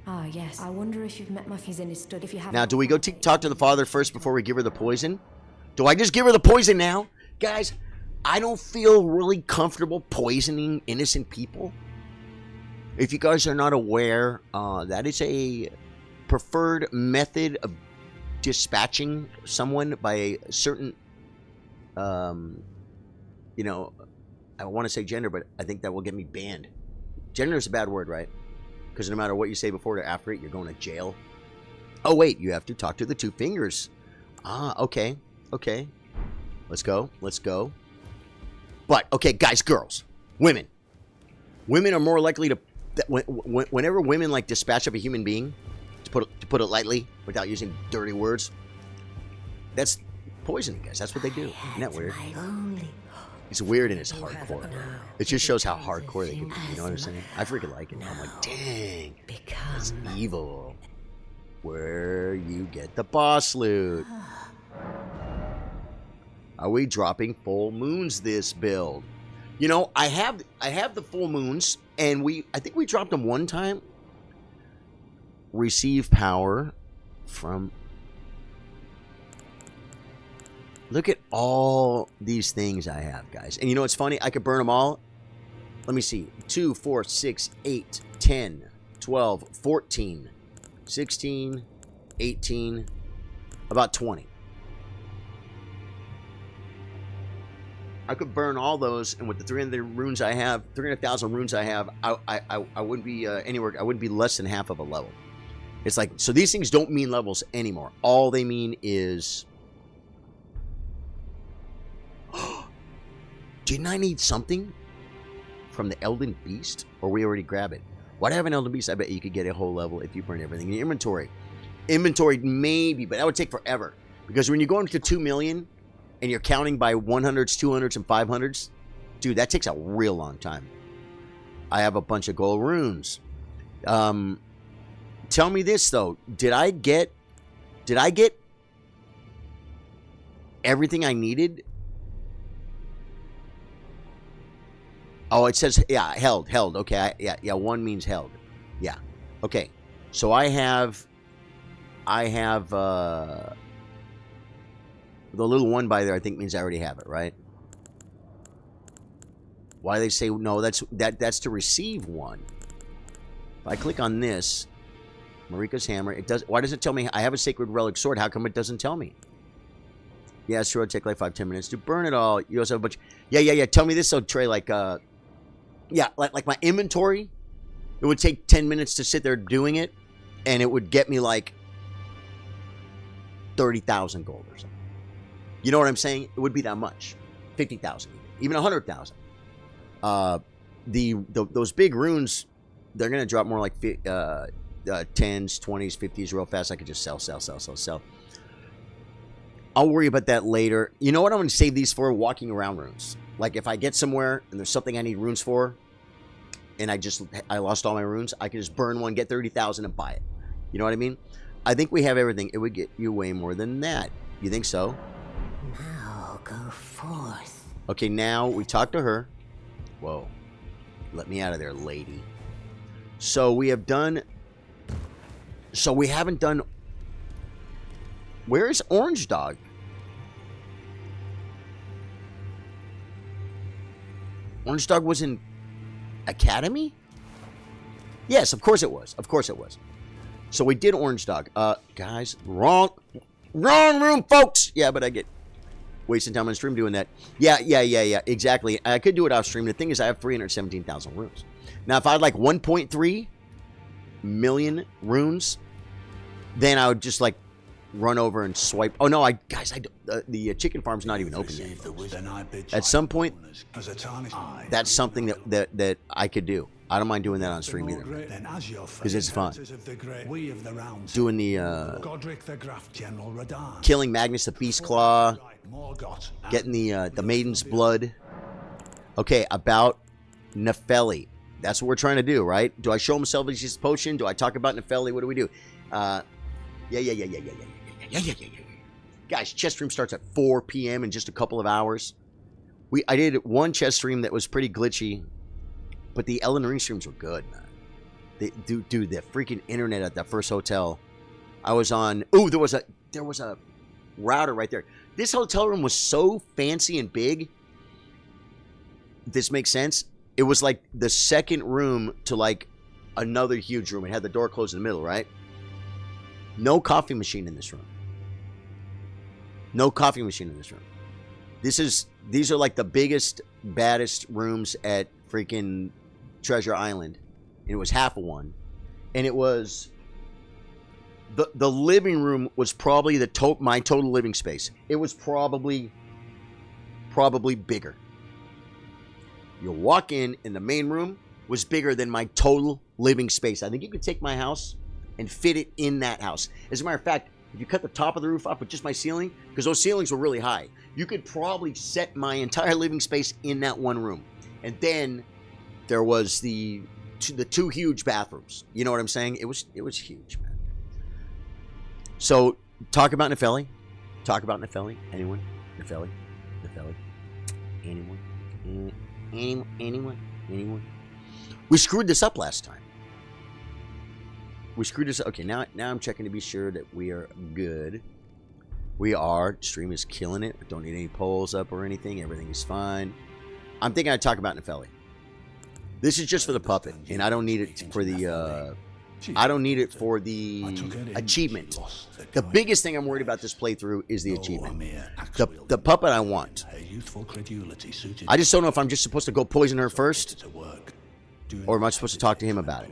Ah, yes. I wonder if you've met my friends in his stud. If you haven't. Now, do we go talk to the father first before we give her the poison? Do I just give her the poison now? Guys, I don't feel really comfortable poisoning innocent people. If you guys are not aware, that is a preferred method of dispatching someone by a certain, you know, I want to say gender, but I think that will get me banned. Gender is a bad word, right? Because no matter what you say before or after it, you're going to jail. Oh, wait, you have to talk to the two fingers. Ah, okay, okay. Let's go, let's go. But, okay, guys, girls, women. Women are more likely to, whenever women, like, dispatch of a human being, to put it lightly, without using dirty words, that's poisoning, guys. That's what they do. Isn't that weird? It's weird and it's hardcore. It just shows how hardcore they can be. You know what I'm saying? I freaking like it. I'm like, dang, it's evil. Where you get the boss loot. Are we dropping full moons this build? You know, I have the full moons, and I think we dropped them one time. Receive power from. Look at all these things I have, guys. And you know what's funny? I could burn them all. Let me see. 2, 4, 6, 8, 10, 12, 14, 16, 18, about 20. I could burn all those, and with the 300,000 runes I have, I wouldn't be anywhere. I wouldn't be less than half of a level. It's like, so these things don't mean levels anymore. All they mean is. Didn't I need something from the Elden Beast? Or we already grab it? Why do I have an Elden Beast? I bet you could get a whole level if you burn everything in your inventory. Inventory, maybe, but that would take forever. Because when you're going to 2 million and you're counting by 100s, 200s, and 500s, dude, that takes a real long time. I have a bunch of gold runes. Tell me this, though. Did I get everything I needed? Oh, it says, yeah, held. Okay, yeah, one means held. Yeah, okay. So I have the little one by there. I think means I already have it, right? Why they say no? That's to receive one. If I click on this, Marika's hammer. It does. Why does it tell me I have a sacred relic sword? How come it doesn't tell me? Yeah, sure. It'll take like 5-10 minutes to burn it all. You also have a bunch. Yeah. Tell me this, so Trey. Yeah, like my inventory, it would take 10 minutes to sit there doing it. and it would get me like 30,000 gold or something. You know what I'm saying? It would be that much. 50,000, even 100,000. Those big runes, they're gonna drop more like 10s, 20s, 50s real fast. I could just sell. I'll worry about that later. You know what I'm gonna save these for? Walking around runes. Like if I get somewhere and there's something I need runes for, and I lost all my runes, I can just burn one, get 30,000, and buy it. You know what I mean? I think we have everything. It would get you way more than that. You think so? Now go forth. Okay, now we talked to her. Whoa. Let me out of there, lady. So we have done... So we haven't done... Where is Orange Dog? Orange Dog was in Academy? Yes, of course it was. Of course it was. So we did Orange Dog. Guys, wrong room, folks. Yeah, but I get wasting time on stream doing that. Yeah, exactly. I could do it off stream. The thing is, I have 317,000 runes. Now, if I had like 1.3 million runes, then I would just like run over and swipe. Oh no, the chicken farm's not even open yet. At some point, that's something that I could do. I don't mind doing that on stream either, because it's fun. Doing killing Magnus the Beast Claw, getting the Maiden's Blood. Okay, about Nefeli. That's what we're trying to do, right? Do I show him Salvage's Potion? Do I talk about Nefeli? What do we do? Yeah. Guys, chess stream starts at 4 p.m. in just a couple of hours. I did one chess stream that was pretty glitchy, but the Elden Ring streams were good, man. Dude, the freaking internet at that first hotel. I was on. Oh, there was a router right there. This hotel room was so fancy and big. This makes sense. It was like the second room to like another huge room. It had the door closed in the middle, right? No coffee machine in this room. No coffee machine in this room. These are like the biggest, baddest rooms at freaking Treasure Island. And it was half of one. And it was the living room was probably my total living space. It was probably bigger. You walk in and the main room was bigger than my total living space. I think you could take my house and fit it in that house. As a matter of fact, if you cut the top of the roof off with just my ceiling, because those ceilings were really high, you could probably set my entire living space in that one room. And then there was the two huge bathrooms. You know what I'm saying? It was huge, man. So talk about Nefeli. Talk about Nefeli. Anyone? Nefeli? Anyone? We screwed this up last time. Okay, now I'm checking to be sure that we are good. We are. Stream is killing it. I don't need any polls up or anything. Everything is fine. I'm thinking I'd talk about Nefeli. This is just for the puppet, and I don't need it for the achievement. The biggest thing I'm worried about this playthrough is the achievement. The puppet I want. I just don't know if I'm just supposed to go poison her first, or am I supposed to talk to him about it?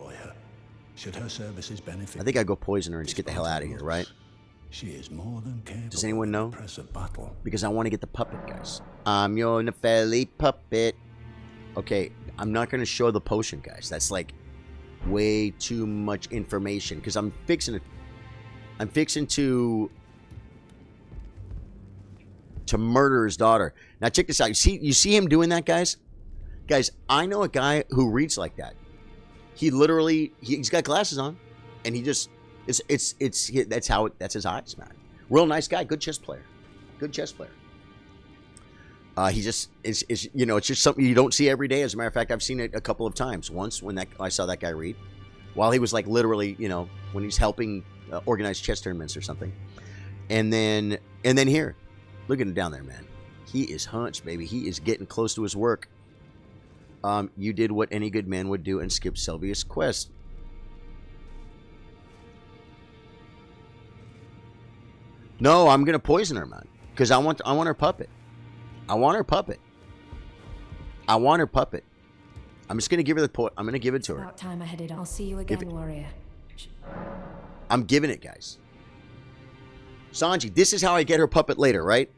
I think I go poison her and just get the hell out of here, right? Does anyone know? Because I want to get the puppet, guys. I'm your Nefeli puppet. Okay, I'm not going to show the potion, guys. That's like way too much information, because I'm fixing to murder his daughter. Now check this out. You see him doing that, guys? Guys, I know a guy who reads like that. He literally, he's got glasses on, and he just, that's his eyes, man. Real nice guy, good chess player. He just, it's just something you don't see every day. As a matter of fact, I've seen it a couple of times. Once when I saw that guy read, while he was like literally, when he's helping organize chess tournaments or something. And then here, look at him down there, man. He is hunched, baby. He is getting close to his work. You did what any good man would do and skip Sylvia's quest. No, I'm gonna poison her, man, because I want her puppet. I'm just gonna give her I'm gonna give it to her. About time I headed. I'll see you again, warrior. I'm giving it, guys. Sanji, this is how I get her puppet later, right?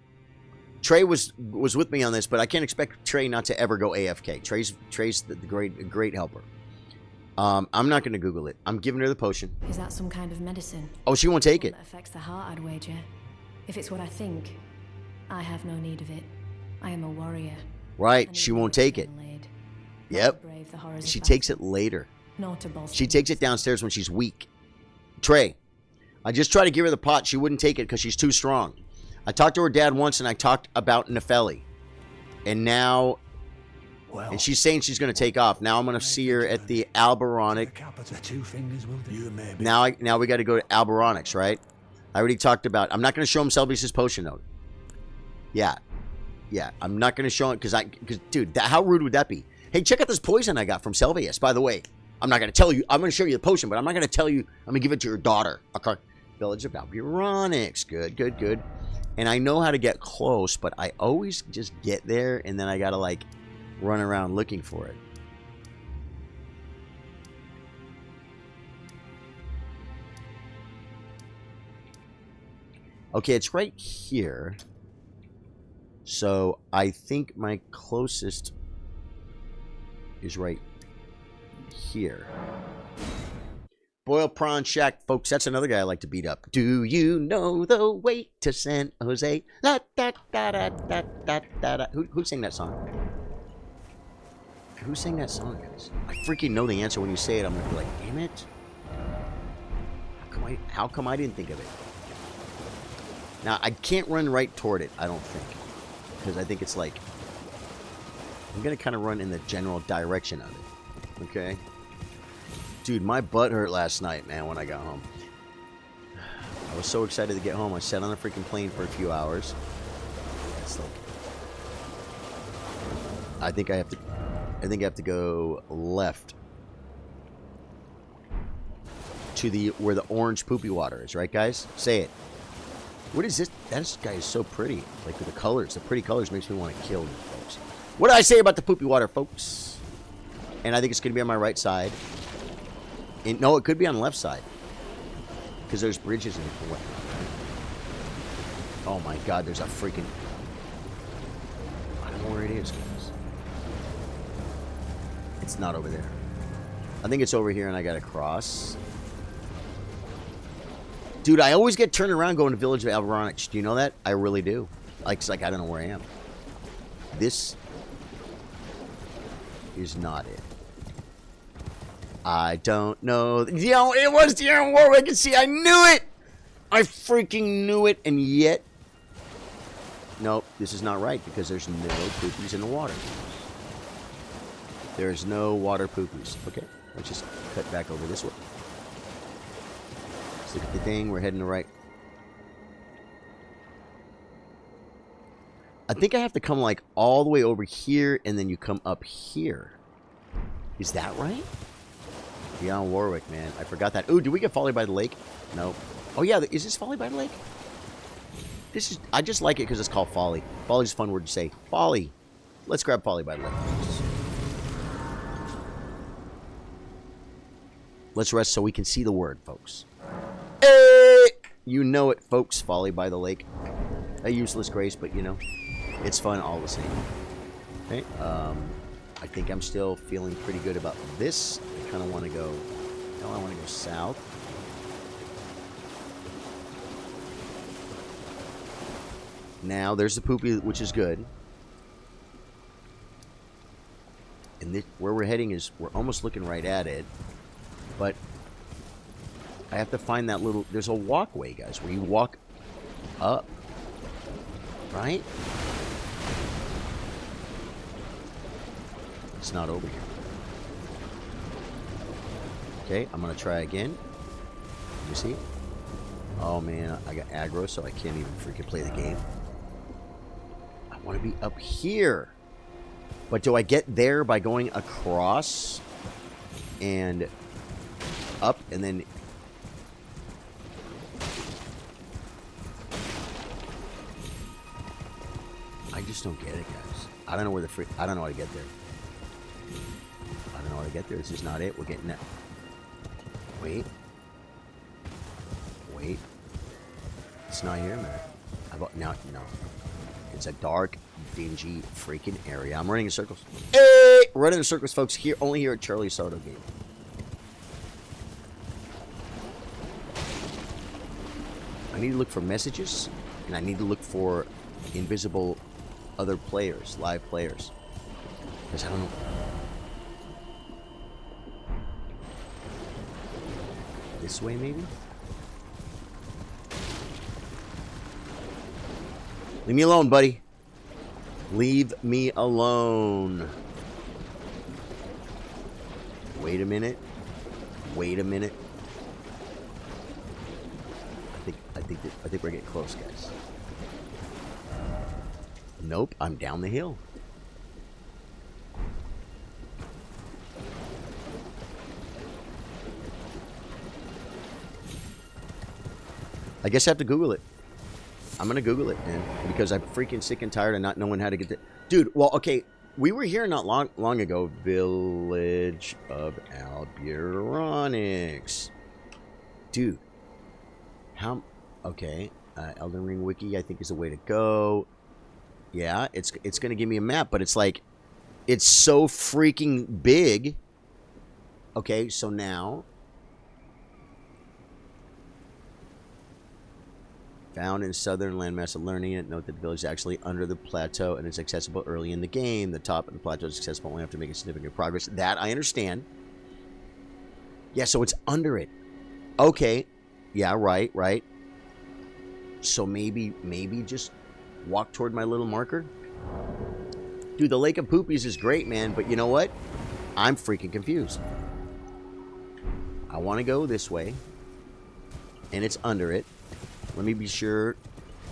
Trey was with me on this, but I can't expect Trey not to ever go AFK. Trey's the great helper. I'm not going to Google it. I'm giving her the potion. Is that some kind of medicine? Oh, she won't take it. That affects the heart, I'd wager. If it's what I think, I have no need of it. I am a warrior. Right, she won't take it. Yep. She takes it later. She takes it downstairs when she's weak. Trey, I just tried to give her the pot. She wouldn't take it because she's too strong. I talked to her dad once, and I talked about Nefeli. And now... and she's saying she's going to take off. Now I'm going to see her at the Alberonic. Now we got to go to Alberonics, right? I already talked about... I'm not going to show him Selby's potion, though. Yeah. Yeah, I'm not going to show him... Because, dude, how rude would that be? Hey, check out this poison I got from Selvius, by the way. I'm not going to tell you. I'm going to show you the potion, but I'm not going to tell you. I'm going to give it to your daughter. Okay. Village of Alberonics. Good, good, good. And I know how to get close, but I always just get there, and then I got to, like, run around looking for it. Okay, it's right here. So I think my closest is right here. Boiled Prawn Shack, folks. That's another guy I like to beat up. Do you know the way to San Jose? La, da, da, da, da, da, da, da. Who sang that song? Who sang that song, guys? I freaking know the answer when you say it. I'm gonna be like, damn it. How come I didn't think of it? Now, I can't run right toward it, I don't think. Because I think it's like... I'm gonna kind of run in the general direction of it. Okay? Dude, my butt hurt last night, man, when I got home. I was so excited to get home. I sat on the freaking plane for a few hours. It's like... I think I have to go left. To the... where the orange poopy water is, right, guys? Say it. What is this? This guy is so pretty. Like, with the colors. The pretty colors makes me want to kill you, folks. What did I say about the poopy water, folks? And I think it's going to be on my right side. And, no, it could be on the left side. Because there's bridges in the way. Oh my god, there's a freaking... I don't know where it is, guys. It's not over there. I think it's over here and I gotta cross. Dude, I always get turned around going to Village of Alberonics. Do you know that? I really do. Like, it's like I don't know where I am. This is not it. I don't know. Yo, it was the Iron Warwick. See, I knew it. I freaking knew it, and yet, nope, this is not right because there's no poopies in the water. There's no water poopies. Okay, let's just cut back over this way. Let's look at the thing. We're heading the right. I think I have to come like all the way over here, and then you come up here. Is that right? Beyond Warwick, man. I forgot that. Ooh, did we get Folly by the Lake? No. Oh, yeah. Is this Folly by the Lake? This is... I just like it because it's called Folly. Folly's a fun word to say. Folly. Let's grab Folly by the Lake. Let's rest so we can see the word, folks. Hey! You know it, folks. Folly by the Lake. A useless grace, but, you know, it's fun all the same. Okay. I think I'm still feeling pretty good about this. I kind of want to go... No, I want to go south. Now, there's the poopy, which is good. And this, where we're heading is... We're almost looking right at it. But... I have to find that little... There's a walkway, guys, where you walk up. Right? It's not over here. Okay, I'm gonna try again. You see? Oh man, I got aggro, so I can't even freaking play the game. I want to be up here. But do I get there by going across and up and then... I just don't get it, guys. I don't know where the freak... I don't know how to get there. I don't know how to get there. This is not it. We're getting that. Wait. Wait. It's not here, man. No. It's a dark, dingy, freaking area. I'm running in circles. Hey! Running in circles, folks. Here, only here at Charlie Soto Game. I need to look for messages, and I need to look for invisible other players, live players. Because I don't know. This way, maybe? Leave me alone, buddy. Leave me alone. Wait a minute. Wait a minute. I think we're getting close, guys. Nope, I'm down the hill. I guess I have to Google it. I'm gonna Google it, man, because I'm freaking sick and tired of not knowing how to get the... Dude, well, okay, we were here not long ago. Village of Alberonics. Dude, how... Okay, Elden Ring Wiki, I think, is the way to go. Yeah, it's gonna give me a map, but it's like, it's so freaking big. Okay, so now... Found in southern landmass of learning it. Note that the village is actually under the plateau and it's accessible early in the game. The top of the plateau is accessible only after making significant progress. That I understand. Yeah, so it's under it. Okay. Yeah, right. So maybe just walk toward my little marker. Dude, the Lake of Poopies is great, man. But you know what? I'm freaking confused. I want to go this way. And it's under it. Let me be sure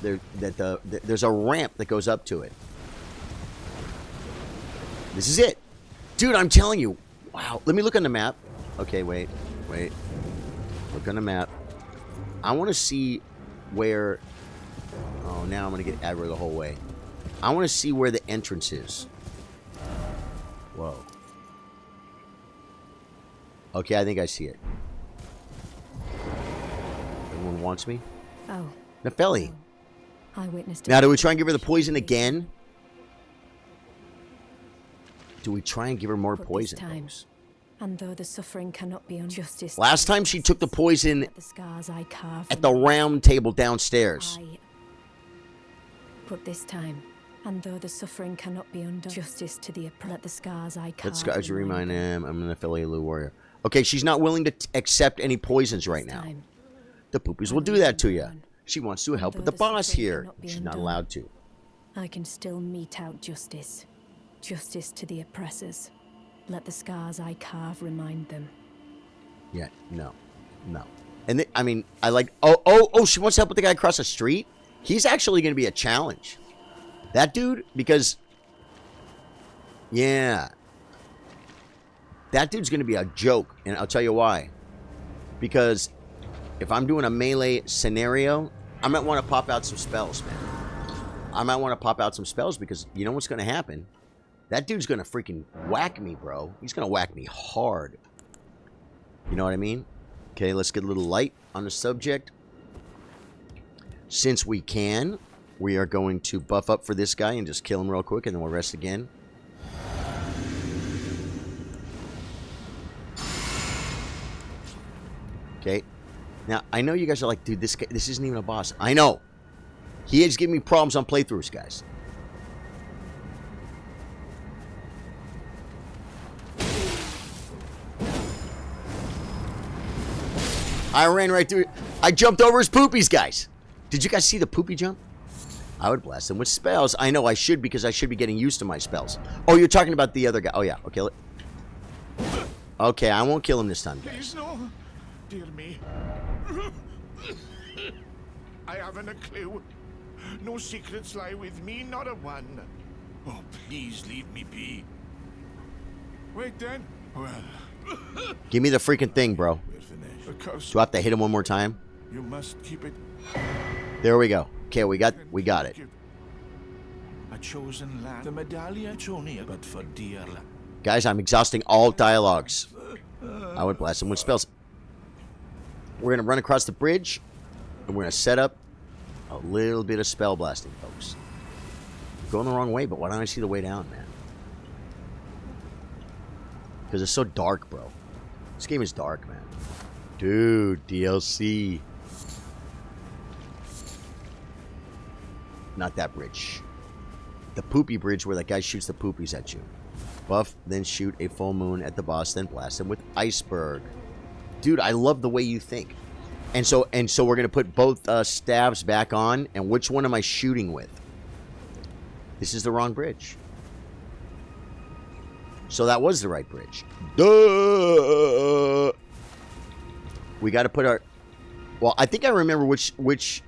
that there's a ramp that goes up to it. This is it. Dude, I'm telling you. Wow. Let me look on the map. Okay, wait. Look on the map. I want to see where... Oh, now I'm going to get aggro the whole way. I want to see where the entrance is. Whoa. Okay, I think I see it. Everyone wants me? Oh. Nepheli. I witnessed it. Now, do we try and give her the poison again? Do we try and give her more poison? Times. And though the suffering cannot be unjustice. Last time she took the poison the scars I carved at the round table downstairs. But this time, and though the suffering cannot be undone, justice to the let the scars I carved. Let scars remind him I'm an affiliate warrior. Okay, she's not willing to accept any poisons right now. The poopies will do that to you. She wants to help with the boss here. She's not allowed to. I can still mete out justice. Justice to the oppressors. Let the scars I carve remind them. Yeah, no. And I mean, I like... Oh, she wants to help with the guy across the street? He's actually going to be a challenge. That dude, because... Yeah. That dude's going to be a joke, and I'll tell you why. Because... If I'm doing a melee scenario, I might want to pop out some spells, man. I might want to pop out some spells because you know what's going to happen? That dude's going to freaking whack me, bro. He's going to whack me hard. You know what I mean? Okay, let's get a little light on the subject. Since we can, we are going to buff up for this guy and just kill him real quick, and then we'll rest again. Okay. Now, I know you guys are like, dude, this isn't even a boss. I know. He is giving me problems on playthroughs, guys. I ran right through it. I jumped over his poopies, guys. Did you guys see the poopy jump? I would blast him with spells. I know I should because I should be getting used to my spells. Oh, you're talking about the other guy. Oh, yeah. Okay. Okay, I won't kill him this time, guys. Please, no. Dear me. I haven't a clue. No secrets lie with me, not a one. Oh, please leave me be. Wait then. Well. Give me the freaking thing, bro. Do I have to hit him one more time? You must keep it. There we go. Okay, we got it. A chosen land. The medallion only, but for dear land. Guys, I'm exhausting all dialogues. I would blast him with spells. We're gonna run across the bridge. And we're going to set up a little bit of spell blasting, folks. Going the wrong way, but why don't I see the way down, man? Because it's so dark, bro. This game is dark, man. Dude, DLC. Not that bridge. The poopy bridge where that guy shoots the poopies at you. Buff, then shoot a full moon at the boss, then blast him with iceberg. Dude, I love the way you think. And so we're gonna put both stabs back on. And which one am I shooting with? This is the wrong bridge. So that was the right bridge. Duh. We got to put our. Well, I think I remember which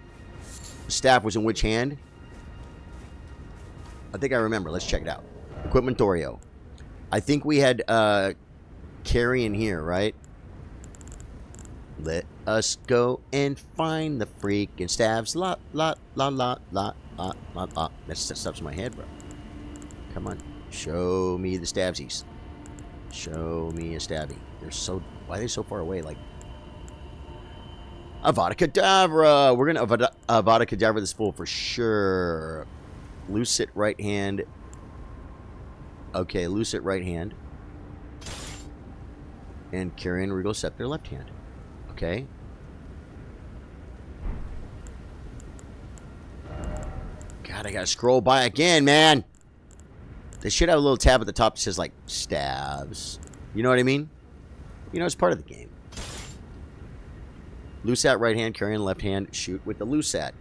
staff was in which hand. I think I remember. Let's check it out. Equipmentorio. I think we had carry in here, right? Let us go and find the freaking staves. La la la la la la la la. That stuff's in my head, bro. Come on, show me the stabsies. Show me a stabby. They're so. Why are they so far away? Like Avada Kedavra. We're gonna Avada Kedavra this fool for sure. Loose it right hand. Okay, loose it right hand. And Carrion Regal Scepter left hand. Okay. God, I gotta scroll by again, man. They should have a little tab at the top that says, like, stabs. You know what I mean? You know, it's part of the game. Loose at right hand, Carrion left hand, shoot with the loose at.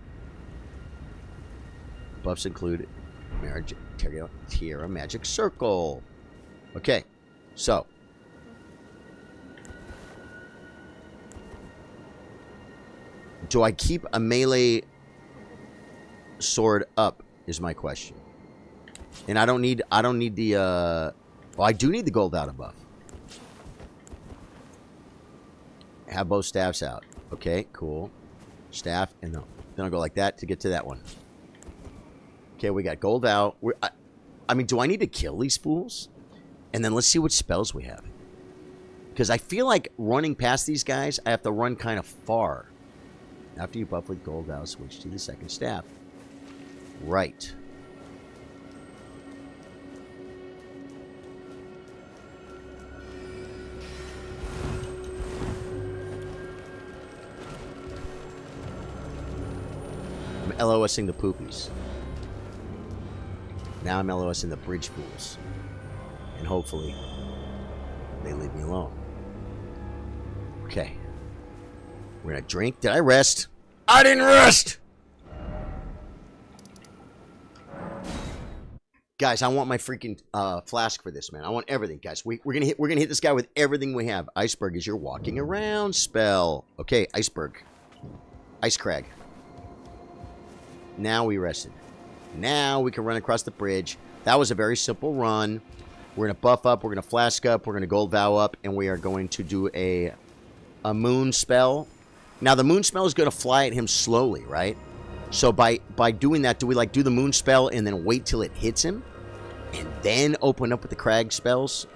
Buffs include Tierra Magic Circle. Okay, so. Do I keep a melee sword up is my question. And I don't need the well, I do need the gold out of buff. Have both staffs out. Okay, cool. Staff and no. Then I'll go like that to get to that one. Okay, we got gold out. I mean, do I need to kill these fools? And then let's see what spells we have. Because I feel like running past these guys, I have to run kind of far. After you buff with gold out, switch to the second staff. Right. I'm LOSing the poopies. Now I'm LOSing the bridge fools. And hopefully, they leave me alone. Okay. We're gonna drink. Did I rest? I didn't rest! Guys, I want my freaking flask for this, man. I want everything, guys. We're gonna hit this guy with everything we have. Iceberg is your walking around spell. Okay, iceberg. Ice crag. Now we rested. Now we can run across the bridge. That was a very simple run. We're gonna buff up, we're gonna flask up, we're gonna gold vow up, and we are going to do a moon spell. Now the moon spell is gonna fly at him slowly, right? So by doing that, do we like do the moon spell and then wait till it hits him? And then open up with the crag spells?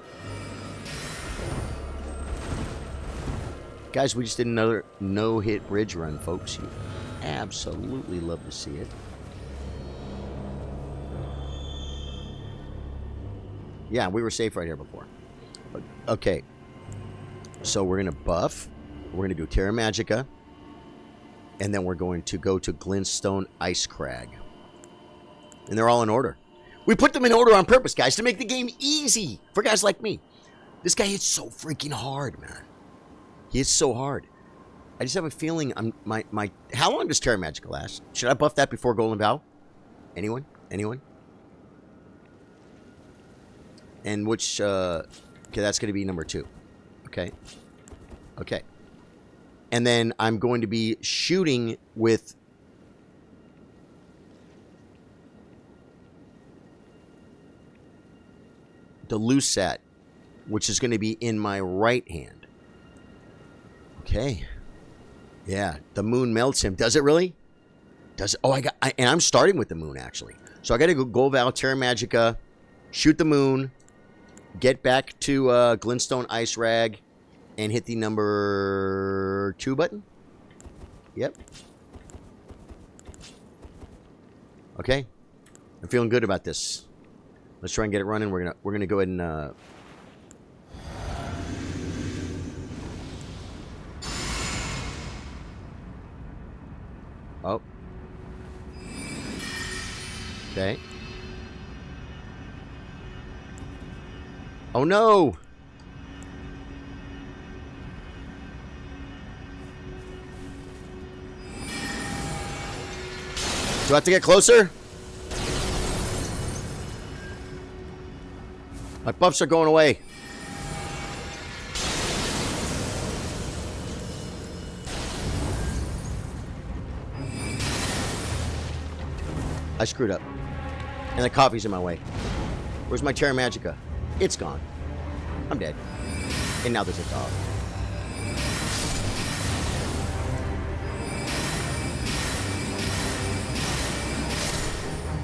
Guys, we just did another no-hit bridge run, folks. You absolutely love to see it. Yeah, we were safe right here before. Okay. So we're going to buff. We're going to do Terra Magica. And then we're going to go to Glintstone Ice Crag. And they're all in order. We put them in order on purpose, guys, to make the game easy for guys like me. This guy hits so freaking hard, man. He hits so hard. I just have a feeling how long does Terra Magica last? Should I buff that before Golden Vow? Anyone? Anyone? And which, okay, that's going to be number 2. Okay. Okay. And then I'm going to be shooting with the Lucet, which is going to be in my right hand. Okay. Yeah, the moon melts him. Does it really? Does it? Oh, and I'm starting with the moon, actually. So I got to go Gold Vow, Terra Magica, shoot the moon, get back to Glintstone Ice Rag, and hit the number 2 button. Yep. Okay? I'm feeling good about this. Let's try and get it running. We're gonna go ahead and oh. Okay. Oh no! Do I have to get closer? My buffs are going away. I screwed up. And the coffee's in my way. Where's my Terra Magica? It's gone. I'm dead. And now there's a dog.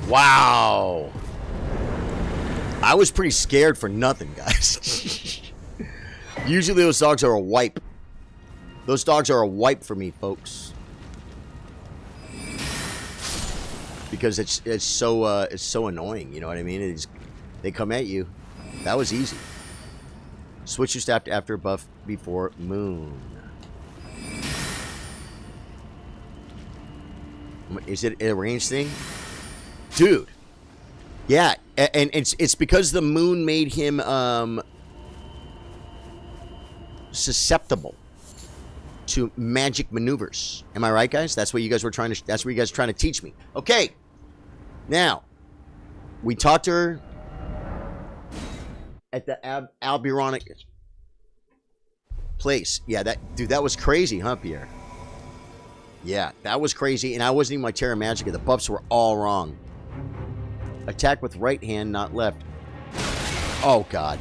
Wow. I was pretty scared for nothing, guys. Usually those dogs are a wipe. Those dogs are a wipe for me, folks. Because it's so annoying, you know what I mean? They come at you. That was easy. Switch your staff to after buff before moon. Is it a range thing? Dude. Yeah, and it's because the moon made him susceptible to magic maneuvers. Am I right, guys? That's what you guys were trying to. That's what you guys were trying to teach me. Okay. Now, we talked to her at the Albironic place. Yeah, that was crazy, huh, Pierre? Yeah, that was crazy, and I wasn't even my Terra Magica. The buffs were all wrong. Attack with right hand, not left. Oh, God.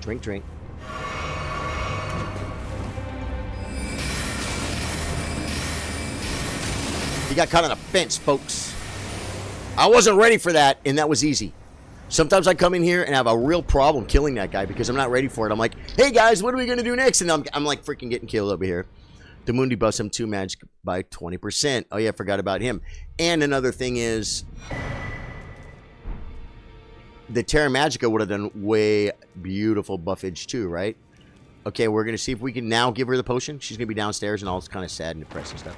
Drink, drink. He got caught on a fence, folks. I wasn't ready for that, and that was easy. Sometimes I come in here and have a real problem killing that guy because I'm not ready for it. I'm like, hey, guys, what are we going to do next? And I'm like freaking getting killed over here. The Mundi buffs him 2 magic by 20%. Oh, yeah, I forgot about him. And another thing is, the Terra Magica would have done way beautiful buffage too, right? Okay, we're going to see if we can now give her the potion. She's going to be downstairs and all this kind of sad and depressing stuff.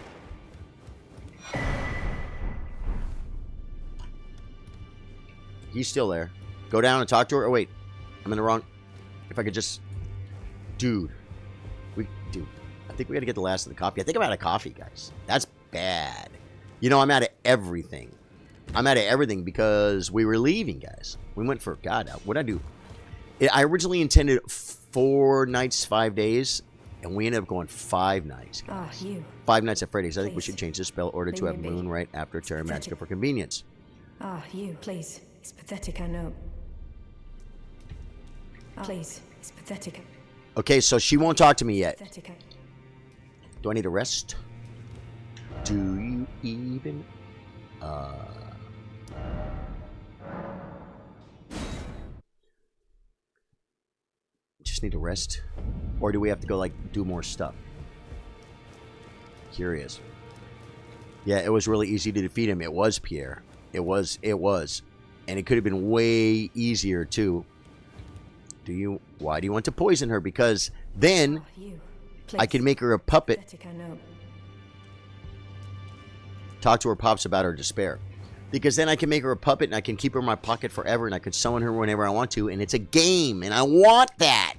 He's still there. Go down and talk to her. Oh, wait. I'm in the wrong... If I could just... Dude. Dude. I think we got to get the last of the coffee. I think I'm out of coffee, guys. That's bad. You know, I'm out of everything. I'm out of everything because we were leaving, guys. We went for... God, what'd I do? I originally intended 4 nights, 5 days, and we ended up going 5 nights, guys. Ah, you. 5 nights at Freddy's. I think we Please. should change the spell order to have Maybe. Moon right after Terra Magica for convenience. Ah, you. Please. It's pathetic, I know. Please. It's pathetic. Okay, so she won't talk to me yet. Pathetic. Do I need a rest? Do you even... Just need a rest? Or do we have to go, like, do more stuff? Curious. Yeah, it was really easy to defeat him. It was, Pierre. It was. And it could have been way easier, too. Why do you want to poison her? Because then Ah, you. I can make her a puppet. Pathetic, I know. Talk to her pops about her despair. Because then I can make her a puppet and I can keep her in my pocket forever and I could summon her whenever I want to. And it's a game. And I want that.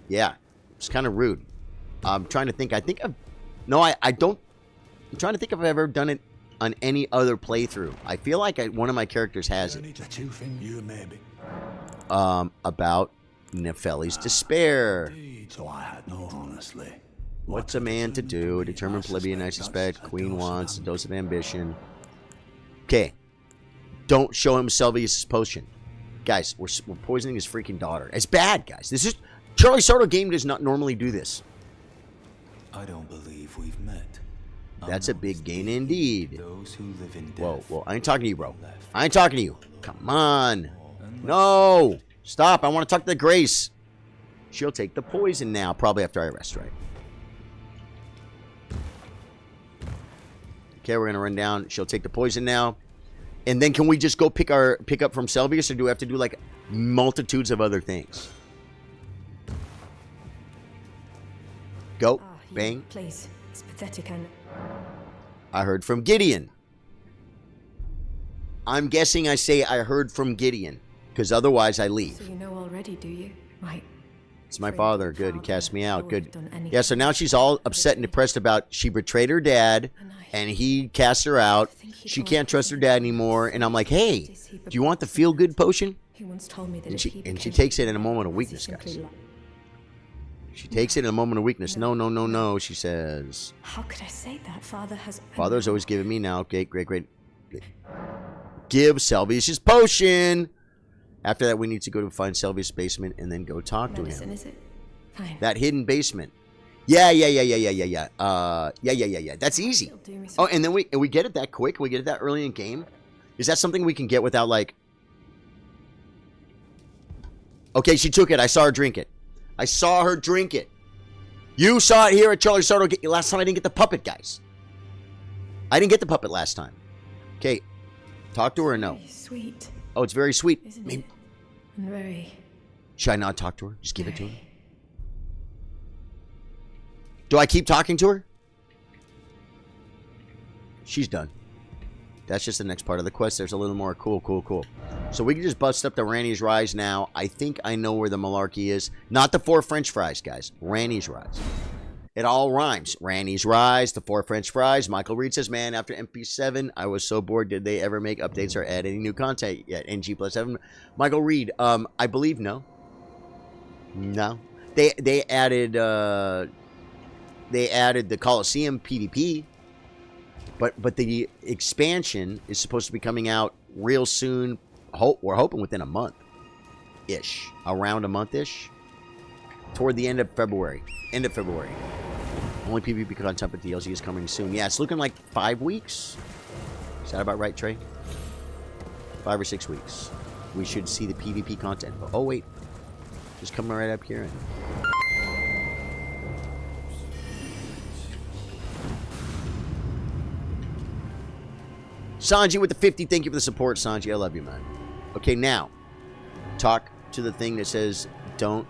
Yeah. It's kind of rude. I'm trying to think. I think I've... No, I don't... I'm trying to think if I've ever done it on any other playthrough. I feel like one of my characters has it. About Nefeli's despair. So I had no, honestly. What's a man to do? A determined plebeian, I suspect. Queen wants a dose of ambition. Okay. Don't show him Selvius' potion. Guys, we're poisoning his freaking daughter. It's bad, guys. This is... Charlie Soto game does not normally do this. I don't believe we've met. That's a big gain indeed. Those who live in Whoa, death. whoa, I ain't talking to you, bro. I ain't talking to you. Come on. No. Stop. I want to talk to Grace. She'll take the poison now, probably after I rest, right? Okay, we're going to run down. She'll take the poison now. And then can we just go pick up from Selvius, or do we have to do like multitudes of other things? Go. Bang. Please. It's pathetic and... I heard from Gideon. I'm guessing I say I heard from Gideon, because otherwise I leave. So you know already, do you? Right. It's my father. Good. He cast me out. Good. Yeah, so now she's all upset and depressed about she betrayed her dad, and he cast her out. She can't trust her dad anymore. And I'm like, hey, do you want the feel-good potion? He once told me that And she takes it in a moment of weakness, guys. She takes it in a moment of weakness. No, no, no, no, she says. How could I say that? Father's always giving me now. Okay, great, great. Give Selvius' potion. After that, we need to go to find Selvius' basement and then go talk to him. Is it? Fine. That hidden basement. Yeah. That's easy. Oh, and then we get it that quick? We get it that early in game? Is that something we can get without, like... Okay, she took it. I saw her drink it. I saw her drink it. You saw it here at Charlie Sardo. Last time I didn't get the puppet, guys. I didn't get the puppet last time. Okay, talk to her or no? Very sweet. Oh, it's very sweet. Isn't it? And very... Should I not talk to her? Just give it to her? Do I keep talking to her? She's done. That's just the next part of the quest. There's a little more. Cool. So we can just bust up the Ranny's Rise now. I think I know where the malarkey is. Not the 4 French fries, guys. Ranny's Rise. It all rhymes. Ranny's Rise, the 4 French fries. Michael Reed says, man, after MP7, I was so bored. Did they ever make updates or add any new content yet? Ng+7. Michael Reed, I believe no. No. They added the Coliseum PvP. But the expansion is supposed to be coming out real soon. We're hoping within a month-ish. Around a month-ish. Toward the end of February. Only PvP content, but DLC is coming soon. Yeah, it's looking like 5 weeks. Is that about right, Trey? 5 or 6 weeks. We should see the PvP content. Oh, wait. Just coming right up here. And... Sanji with the 50. Thank you for the support, Sanji. I love you, man. Okay, now. Talk to the thing that says, don't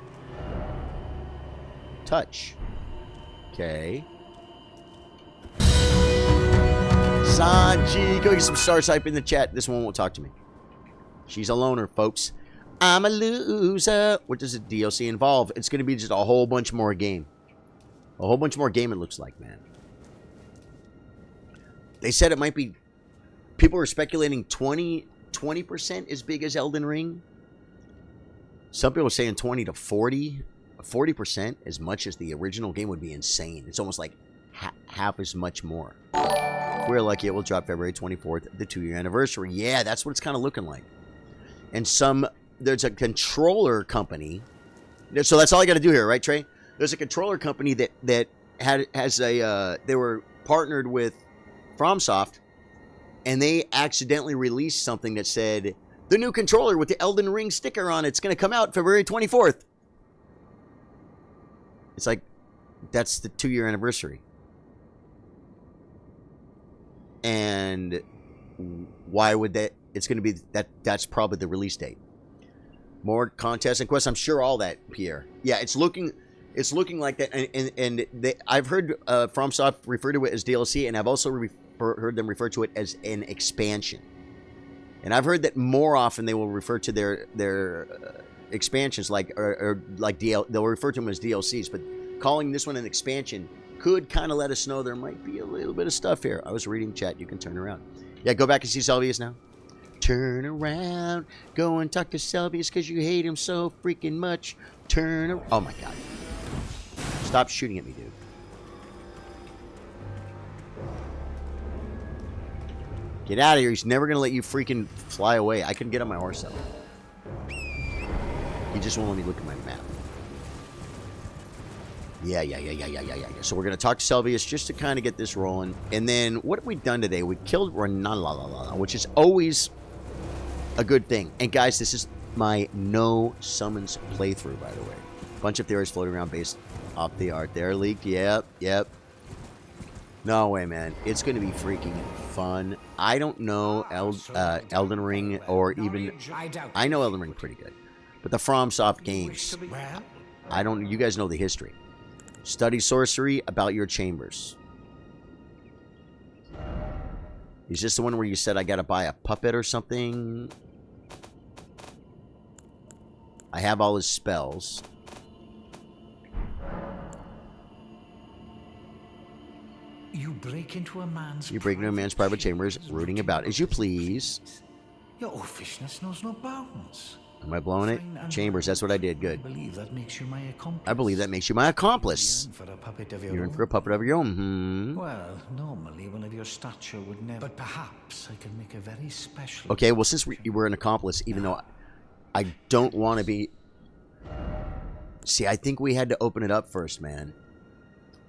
touch. Okay. Sanji, go get some stars type in the chat. This one won't talk to me. She's a loner, folks. I'm a loser. What does the DLC involve? It's going to be just a whole bunch more game. A whole bunch more game, it looks like, man. They said it might be... People are speculating 20% as big as Elden Ring. Some people are saying 20 to 40. 40% as much as the original game would be insane. It's almost like half as much more. If we're lucky, it will drop February 24th, the 2-year anniversary. Yeah, that's what it's kind of looking like. And there's a controller company. So that's all I got to do here, right, Trey? There's a controller company that they were partnered with FromSoft, and they accidentally released something that said, the new controller with the Elden Ring sticker on it's going to come out February 24th. It's like, that's the 2-year anniversary. And why would that? It's going to be that's probably the release date. More contests and quests. I'm sure all that, Pierre. Yeah, it's looking like that. And I've heard FromSoft refer to it as DLC, and I've also heard them refer to it as an expansion. And I've heard that more often they will refer to their expansions they'll refer to them as DLCs, but calling this one an expansion could kind of let us know there might be a little bit of stuff here. I was reading chat. You can turn around. Yeah, go back and see Selvius now. Turn around. Go and talk to Selvius because you hate him so freaking much. Turn around. Oh, my God. Stop shooting at me, dude. Get out of here. He's never going to let you freaking fly away. I can get on my horse, though. He just won't let me look at my map. Yeah. So we're going to talk to Selvius just to kind of get this rolling. And then what have we done today? We killed Renalla, which is always a good thing. And guys, this is my no summons playthrough, by the way. Bunch of theories floating around based off the art there. Leaked. Yep. No way, man. It's going to be freaking fun. I don't know Elden Ring or even... I know Elden Ring pretty good. But the FromSoft games, I don't... You guys know the history. Study sorcery about your chambers. Is this the one where you said I got to buy a puppet or something? I have all his spells. You break into a man's private chambers, rooting about as you please. Your offishness knows no bounds. Am I blowing it? Chambers, that's what I did. Good. I believe that makes you my accomplice. I believe that makes you my accomplice. You're in for a puppet of You're in for a puppet of your own. Well, normally one of your stature would never. But perhaps I can make a very special. Okay, well, since you were an accomplice, even though I don't want to be... See, I think we had to open it up first, man.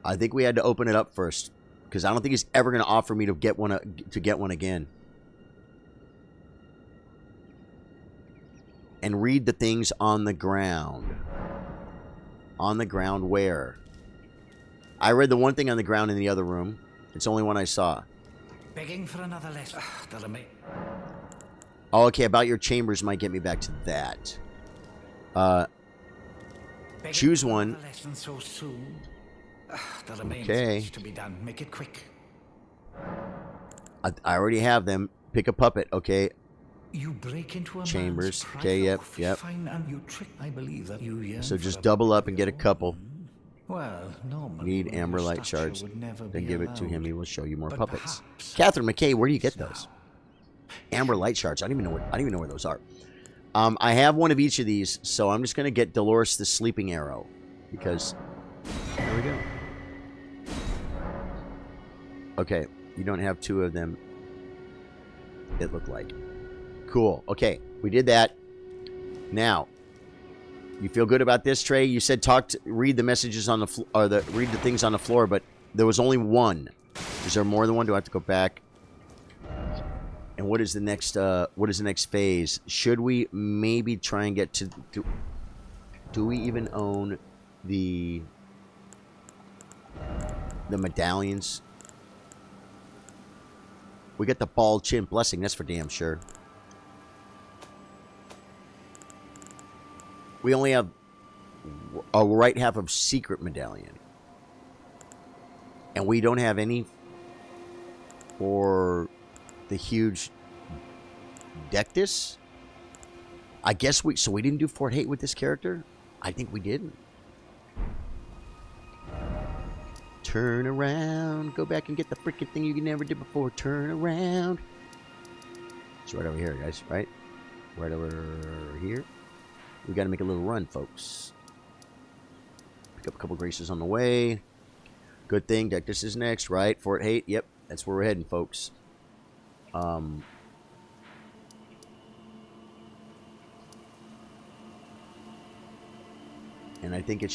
I think we had to open it up first. Because I don't think he's ever going to offer me to get one again. And read the things on the ground. On the ground where? I read the one thing on the ground in the other room. It's the only one I saw. Begging for another lesson. Oh, okay, about your chambers might get me back to that. Choose one. So soon. There remains Okay. much to be done. Make it quick. I already have them. Pick a puppet, okay. You break into a Chambers. man's Okay, yep, private yep. fine and you trick. I believe that you yearn So for just a double puppet up and of get a your couple. own. Well, normally Need one of amber your light stature shards. would never Then be give it to him. allowed. He will show you more But puppets. perhaps Catherine McKay, where do you get now. those? Amber light shards. I don't even know where those are. I have one of each of these, so I'm just gonna get Dolores the Sleeping Arrow. Because there we go. Okay, you don't have two of them, it looked like. Cool. Okay, we did that. Now, you feel good about this, Trey? You said read the messages on the floor, or read the things on the floor, but there was only one. Is there more than one? Do I have to go back? And what is the next phase? Should we maybe try and get to do we even own the medallions? We got the bald chin blessing, that's for damn sure. We only have a right half of secret medallion. And we don't have any for the huge Dectus. I guess so we didn't do Fort Hate with this character? I think we didn't. Turn around. Go back and get the freaking thing you never did before. Turn around. It's right over here, guys, right? Right over here. We got to make a little run, folks. Pick up a couple graces on the way. Good thing Dectus is next, right? Fort Hate. Yep, that's where we're heading, folks. And I think it's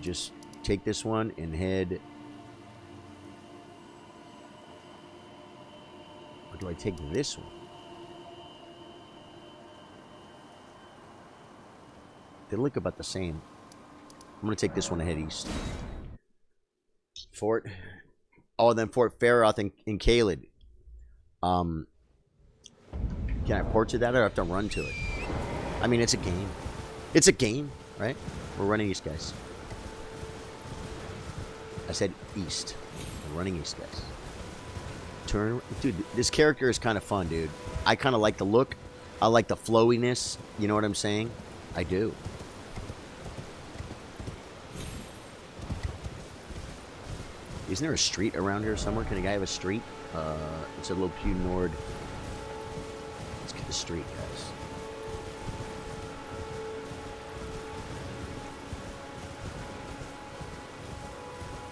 just take this one and head. Or do I take this one? They look about the same. I'm going to take this one and head east. Fort. Oh, then Fort Faroth in Caelid. Can I port to that, or do I have to run to it? I mean, it's a game. It's a game, right? We're running east, guys. I said east. We're running east, guys. Turn. Dude, this character is kind of fun, dude. I kind of like the look. I like the flowiness. You know what I'm saying? I do. Isn't there a street around here somewhere? Can a guy have a street? It's a little Pew Nord. Let's get the street, guys.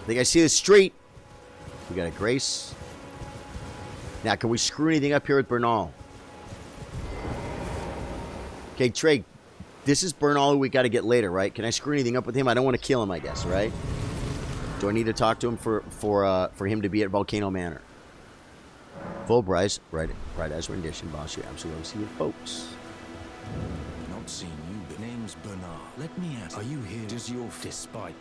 I think I see the street. We got a Grace. Now, can we screw anything up here with Bernal? Okay, Trey. This is Bernal who we got to get later, right? Can I screw anything up with him? I don't want to kill him, I guess, right? Do I need to talk to him for him to be at Volcano Manor? Full price, right as rendition, boss. You absolutely see your folks. Not seen you, but name's Bernard. Let me ask. Are you here? Does your despite?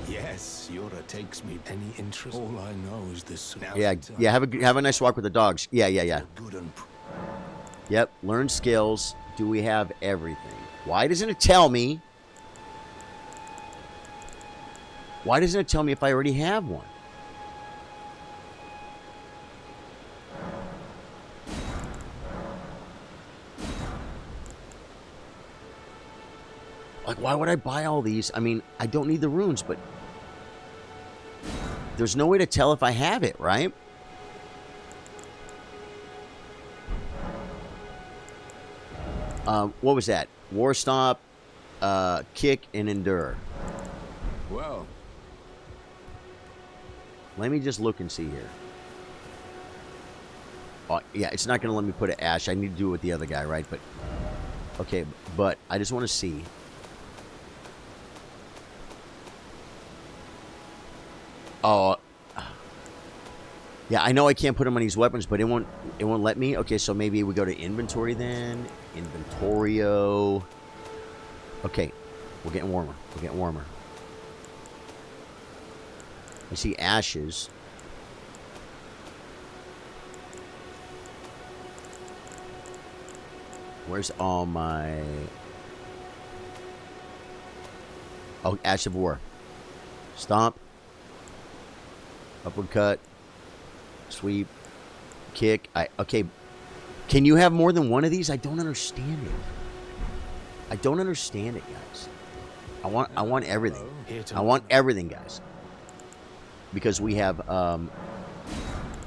Yes, Yura takes me. Any interest? All I know is this. Yeah. Have a nice walk with the dogs. Yeah. Good and. Yep. Learn skills. Do we have everything? Why doesn't it tell me? Why doesn't it tell me if I already have one? Like, why would I buy all these? I mean, I don't need the runes, but there's no way to tell if I have it, right? What was that? War Stomp, Kick, and Endure. Well. Let me just look and see here. Oh, yeah, it's not going to let me put an Ash. I need to do it with the other guy, right? But, okay, but I just want to see. Oh, yeah, I know I can't put him on these weapons, but it won't let me. Okay, so maybe we go to inventory then. Inventorio. Okay, we're getting warmer. We're getting warmer. I see ashes. Where's all my... Oh, Ash of War. Stomp. Uppercut. Sweep. Kick. Okay. Can you have more than one of these? I don't understand it. I don't understand it, guys. I want everything. I want everything, guys. Because we have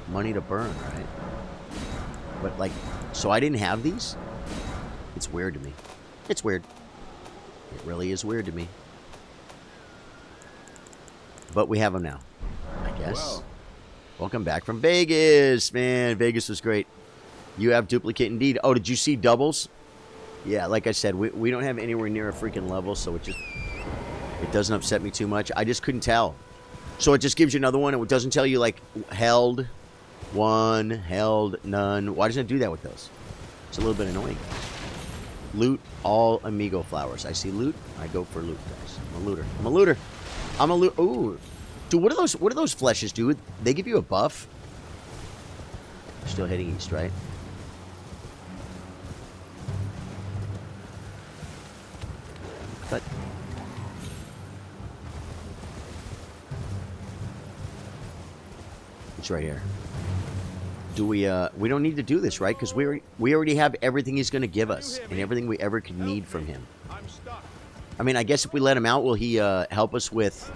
money to burn, right? But like, so I didn't have these? It's weird to me. It's weird. It really is weird to me. But we have them now, I guess. Well. Welcome back from Vegas, man. Vegas was great. You have duplicate indeed. Oh, did you see doubles? Yeah, like I said, we don't have anywhere near a freaking level, so it doesn't upset me too much. I just couldn't tell. So it just gives you another one, and it doesn't tell you, like, held, one, held, none. Why doesn't it do that with those? It's a little bit annoying. Loot all amigo flowers. I see loot, I go for loot, guys. I'm a looter. I'm a looter. I'm a looter. Ooh. Dude, what do those fleshes do? They give you a buff? Still heading east, right? Cut. It's right here. Do we don't need to do this, right? Because we already have everything he's going to give us and everything we ever could need from him. I mean, I guess if we let him out, will he help us with...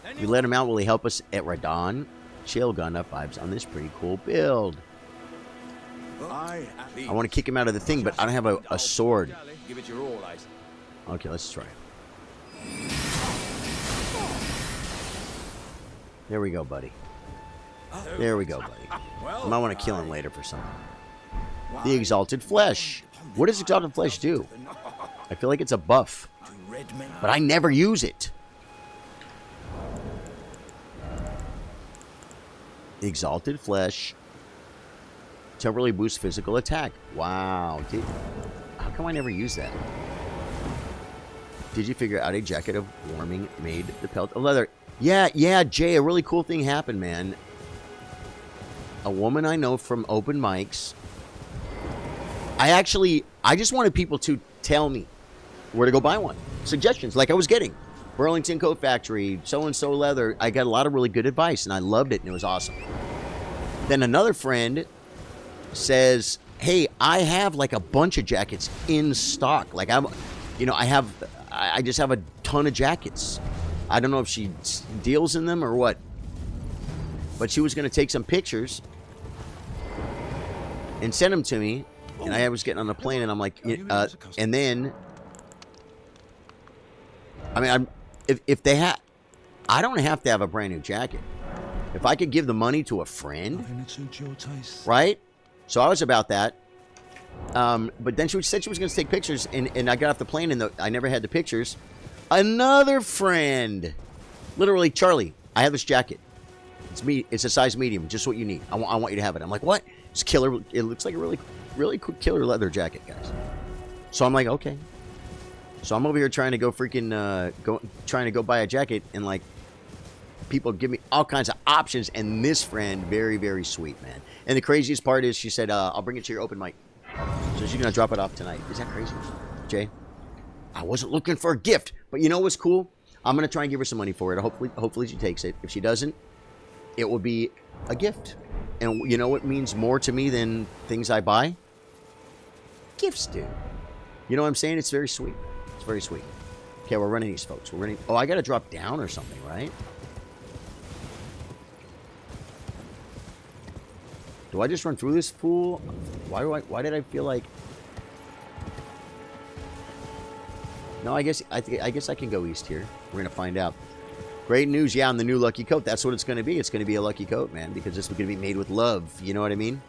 If we let him out, will he help us at Radon? Chill gun up vibes on this pretty cool build. I want to kick him out of the thing, but I don't have a sword. Give it your all, Okay, let's try. There we go, buddy. There we go, buddy. I might want to kill him later for something. The Exalted Flesh. What does Exalted Flesh do? I feel like it's a buff, but I never use it. Exalted Flesh. Temporarily boosts physical attack. Wow. How come I never use that? Did you figure out a jacket of warming made the pelt of leather? Yeah, Jay, a really cool thing happened, man. A woman I know from open mics. I just wanted people to tell me where to go buy one. Suggestions, like I was getting. Burlington Coat Factory, so-and-so leather. I got a lot of really good advice, and I loved it, and it was awesome. Then another friend says, hey, I have like a bunch of jackets in stock. Like I just have a ton of jackets. I don't know if she deals in them or what. But she was going to take some pictures and send them to me. And I was getting on the plane, and I'm like, and then, I mean, if they have, I don't have to have a brand new jacket. If I could give the money to a friend, right? So I was about that. But then she said she was going to take pictures, and I got off the plane, and I never had the pictures. Another friend. Literally, Charlie, I have this jacket. It's a size medium, just what you need. I want you to have it. I'm like, what? It's killer. It looks like a really cool killer leather jacket, guys. So I'm like, okay. So I'm over here trying to go trying to go buy a jacket, and like, people give me all kinds of options, and this friend, very, very sweet, man. And the craziest part is she said, I'll bring it to your open mic. So she's going to drop it off tonight. Is that crazy, Jay? I wasn't looking for a gift, but you know what's cool? I'm going to try and give her some money for it. Hopefully she takes it. If she doesn't, it will be a gift. And you know what means more to me than things I buy? Gifts do. You know what I'm saying? It's very sweet. It's very sweet. Okay, we're running these folks. We're running. Oh, I got to drop down or something, right? Do I just run through this fool? Why did I feel like... No, I guess I can go east here. We're going to find out. Great news, yeah, on the new lucky coat. That's what it's going to be. It's going to be a lucky coat, man, because this is going to be made with love. You know what I mean?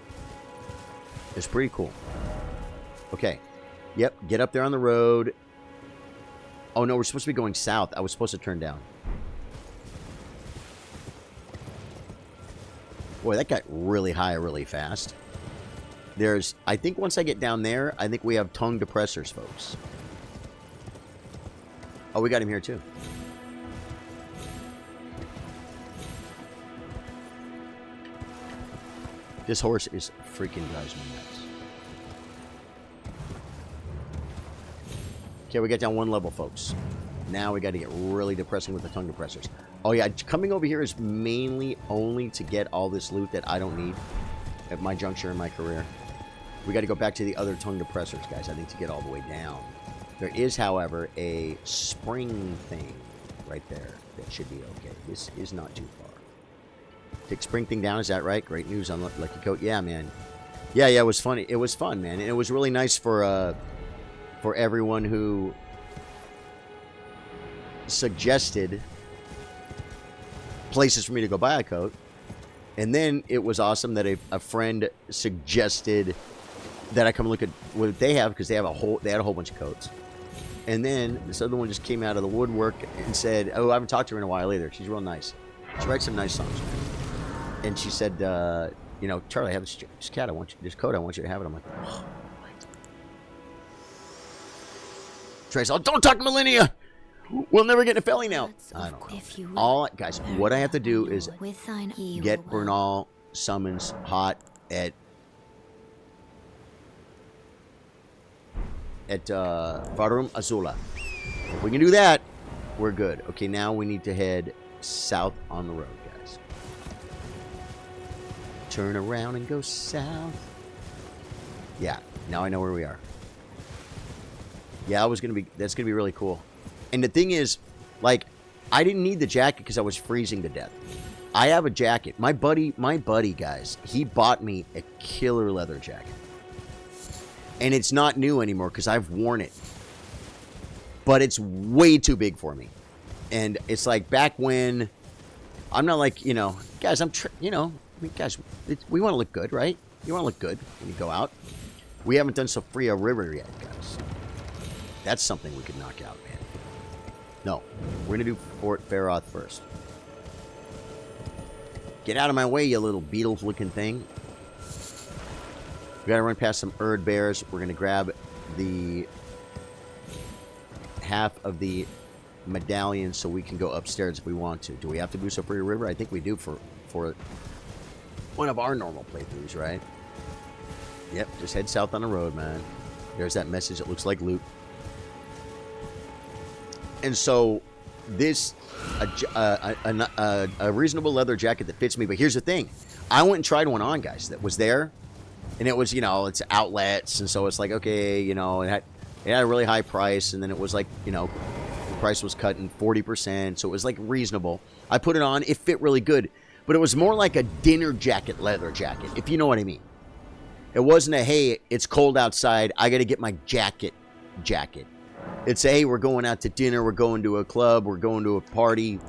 It's pretty cool. Okay. Yep, get up there on the road. Oh, no, we're supposed to be going south. I was supposed to turn down. Boy, that got really high really fast. I think once I get down there, I think we have tongue depressors, folks. Oh, we got him here too. This horse is freaking drives me nuts. Okay, we got down one level, folks. Now we got to get really depressing with the tongue depressors. Oh yeah, coming over here is mainly only to get all this loot that I don't need at my juncture in my career. We got to go back to the other tongue depressors, guys, I think, to get all the way down. There is, however, a spring thing right there that should be okay. This is not too far. Take spring thing down, is that right? Great news on Lucky Coat. Yeah, man. Yeah, it was funny. It was fun, man. And it was really nice for everyone who suggested places for me to go buy a coat. And then it was awesome that a friend suggested that I come look at what they have, because they had a whole bunch of coats. And then this other one just came out of the woodwork and said, oh, I haven't talked to her in a while either. She's real nice. She writes some nice songs, man. And she said, you know, Charlie, I have this cat. This coat. I want you to have it. I'm like, oh, what? Trace, oh, don't talk millennia. We'll never get in a felly now. I don't know. Guys, what I have to do is get Bernal summons hot at Farum Azula. If we can do that, we're good. Okay, now we need to head south on the road, guys. Turn around and go south. Yeah, now I know where we are. Yeah, that's gonna be really cool. And the thing is, like, I didn't need the jacket because I was freezing to death. I have a jacket. My buddy, guys, he bought me a killer leather jacket. And it's not new anymore because I've worn it. But it's way too big for me. And it's like back when, I'm not like, you know, guys, guys, we want to look good, right? You want to look good when you go out. We haven't done Sophia River yet, guys. That's something we could knock out, man. No, we're going to do Fort Faroth first. Get out of my way, you little beetle-looking thing. We got to run past some Erd bears. We're going to grab the half of the medallion so we can go upstairs if we want to. Do we have to do Sophia River? I think we do for one of our normal playthroughs, right? Yep, just head south on the road, man. There's that message that looks like loot. And so, this, a reasonable leather jacket that fits me. But here's the thing. I went and tried one on, guys, that was there. And it was, you know, it's outlets. And so it's like, okay, you know, it had a really high price. And then it was like, you know, the price was cut in 40%. So it was like reasonable. I put it on. It fit really good. But it was more like a dinner jacket, leather jacket, if you know what I mean. It wasn't a, hey, it's cold outside, I got to get my jacket. It's a, hey, we're going out to dinner, we're going to a club, we're going to a party.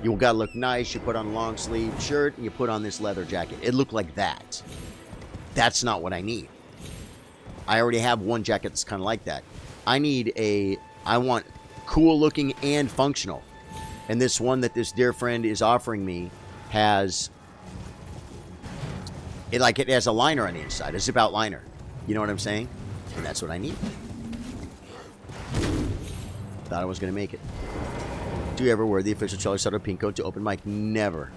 You got to look nice, you put on a long sleeve shirt, and you put on this leather jacket. It looked like that. That's not what I need. I already have one jacket that's kind of like that. I want cool looking and functional. And this one that this dear friend is offering me has it has a liner on the inside, a zip out liner. You know what I'm saying? And that's what I need. Thought I was gonna make it. Do you ever wear the official Charlie Sutter pink coat to open mic? Never.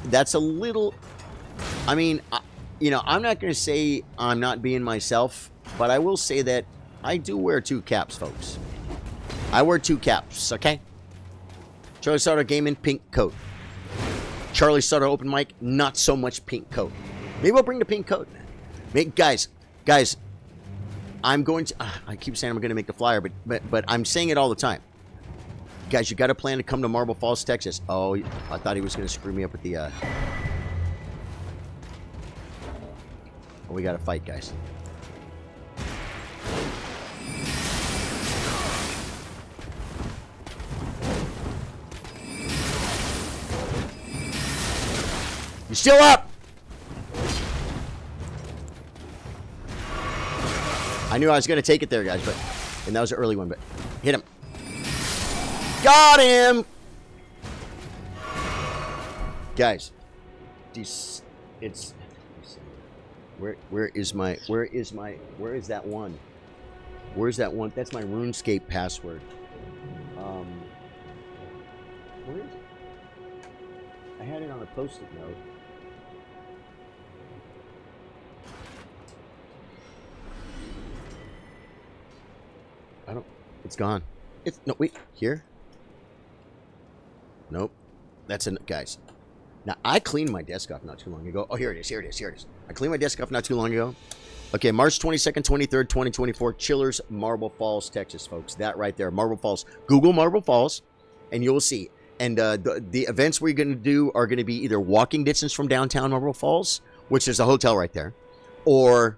That's a little. I mean, you know, I'm not gonna say I'm not being myself, but I will say that I do wear 2 caps, folks. I wear 2 caps, okay? Charlie Sutter Gaming, pink coat. Charlie Sutter open mic, not so much pink coat. Maybe I'll bring the pink coat. Guys, I'm going to. I keep saying I'm going to make the flyer, but I'm saying it all the time. Guys, you got to plan to come to Marble Falls, Texas. Oh, I thought he was going to screw me up with the. Oh, we got to fight, guys. You still up? I knew I was going to take it there, guys, and that was an early one, but hit him. Got him! Guys, it's where is that one? Where's that one? That's my RuneScape password. Where is it? I had it on a post-it note. It's gone. No, wait, here? Nope. That's guys. Now, I cleaned my desk off not too long ago. Oh, here it is. I cleaned my desk off not too long ago. Okay, March 22nd, 23rd, 2024, Chillers, Marble Falls, Texas, folks. That right there, Marble Falls. Google Marble Falls, and you'll see. And the events we're going to do are going to be either walking distance from downtown Marble Falls, which is a hotel right there, or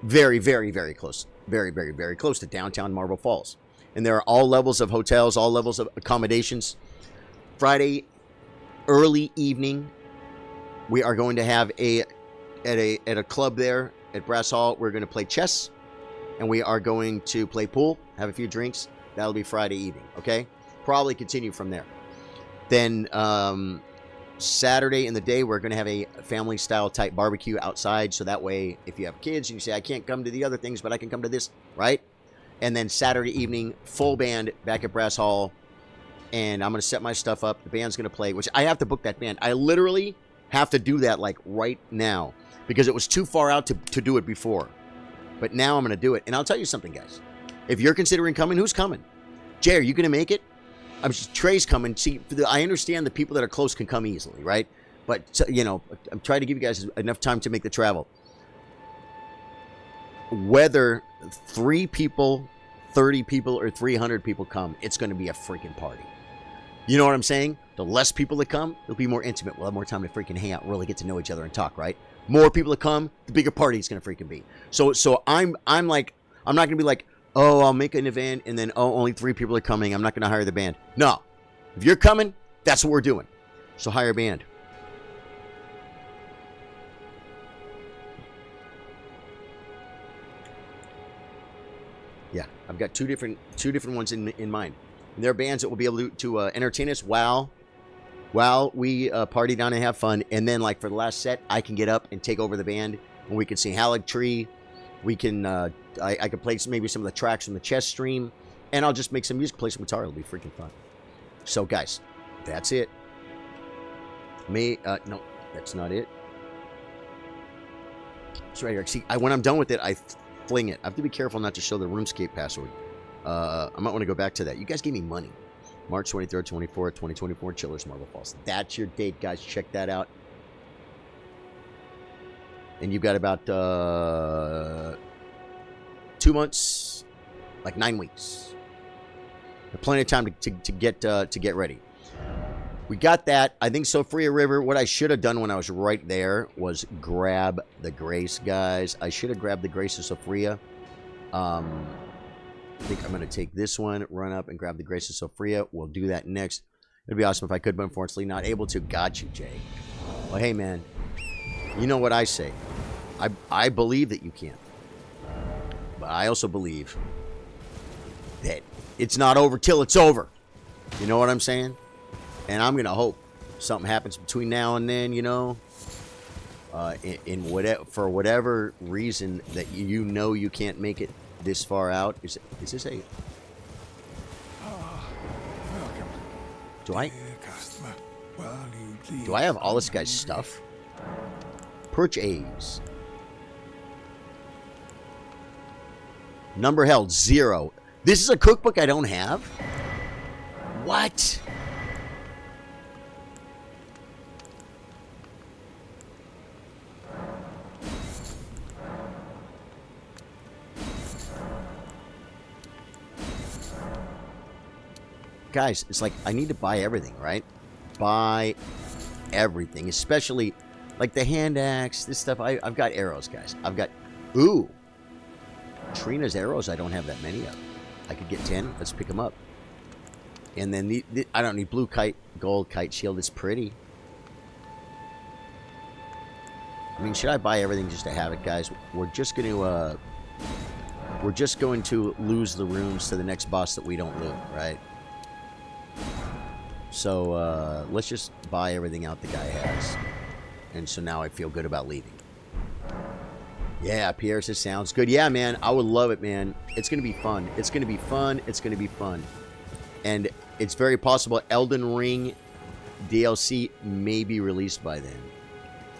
very, very, very close. Very, very, very close to downtown Marble Falls. And there are all levels of hotels, all levels of accommodations. Friday, early evening, we are going to have at a club there at Brass Hall. We're going to play chess, and we are going to play pool, have a few drinks. That'll be Friday evening, okay? Probably continue from there. Then Saturday in the day, we're going to have a family-style type barbecue outside, so that way, if you have kids and you say, I can't come to the other things, but I can come to this, right? And then Saturday evening, full band back at Brass Hall, and I'm going to set my stuff up. The band's going to play, which I have to book that band. I literally have to do that, like, right now, because it was too far out to do it before. But now I'm going to do it. And I'll tell you something, guys. If you're considering coming, who's coming? Jay, are you going to make it? Trey's coming. See, I understand the people that are close can come easily, right? But, you know, I'm trying to give you guys enough time to make the travel. Whether 3 people, 30 people, or 300 people come, it's going to be a freaking party. You know what I'm saying? The less people that come, it'll be more intimate. We'll have more time to freaking hang out, really get to know each other and talk, right? More people that come, the bigger party it's going to freaking be. So I'm like, I'm not going to be like, oh, I'll make an event, and then, oh, only 3 people are coming. I'm not going to hire the band. No. If you're coming, that's what we're doing. So hire a band. Yeah, I've got two different ones in mind. And they're bands that will be able to entertain us while we party down and have fun. And then, like, for the last set, I can get up and take over the band, and we can sing Halleck Tree. We can, I can play maybe some of the tracks from the chess stream, and I'll just make some music, play some guitar. It'll be freaking fun. So, guys, that's it. No, that's not it. It's right here. See, when I'm done with it, I fling it. I have to be careful not to show the RuneScape password. I might want to go back to that. You guys gave me money. March 23rd, 24th, 2024, Chillers, Marble Falls. That's your date, guys. Check that out. And you've got about 2 months, like 9 weeks. Plenty of time to get ready. We got that. I think Sophia River. What I should have done when I was right there was grab the Grace, guys. I should have grabbed the Grace of Sophia. I think I'm going to take this one, run up, and grab the Grace of Sophia. We'll do that next. It'd be awesome if I could, but unfortunately not able to. Got you, Jay. Well, hey, man. You know what I say. I believe that you can. But I also believe that it's not over till it's over. You know what I'm saying? And I'm gonna hope something happens between now and then. You know, in whatever, for whatever reason that you know you can't make it this far out. Is this a? Do I? Do I have all this guy's stuff? Perch A's. Number held 0. This is a cookbook I don't have? What? Guys, it's like I need to buy everything, right? Buy everything, especially like the hand axe, this stuff. I've got arrows, guys. I've got, ooh, Trina's arrows. I don't have that many of. I could get 10. Let's pick them up. And then I don't need blue kite, gold kite shield. It's pretty. I mean, should I buy everything just to have it, guys? We're just going to lose the runes to the next boss that we don't loot, right? So let's just buy everything out the guy has. And so now I feel good about leaving. Yeah, Pierre says sounds good. Yeah, man, I would love it, man. It's going to be fun. It's going to be fun. It's going to be fun. And it's very possible Elden Ring DLC may be released by then.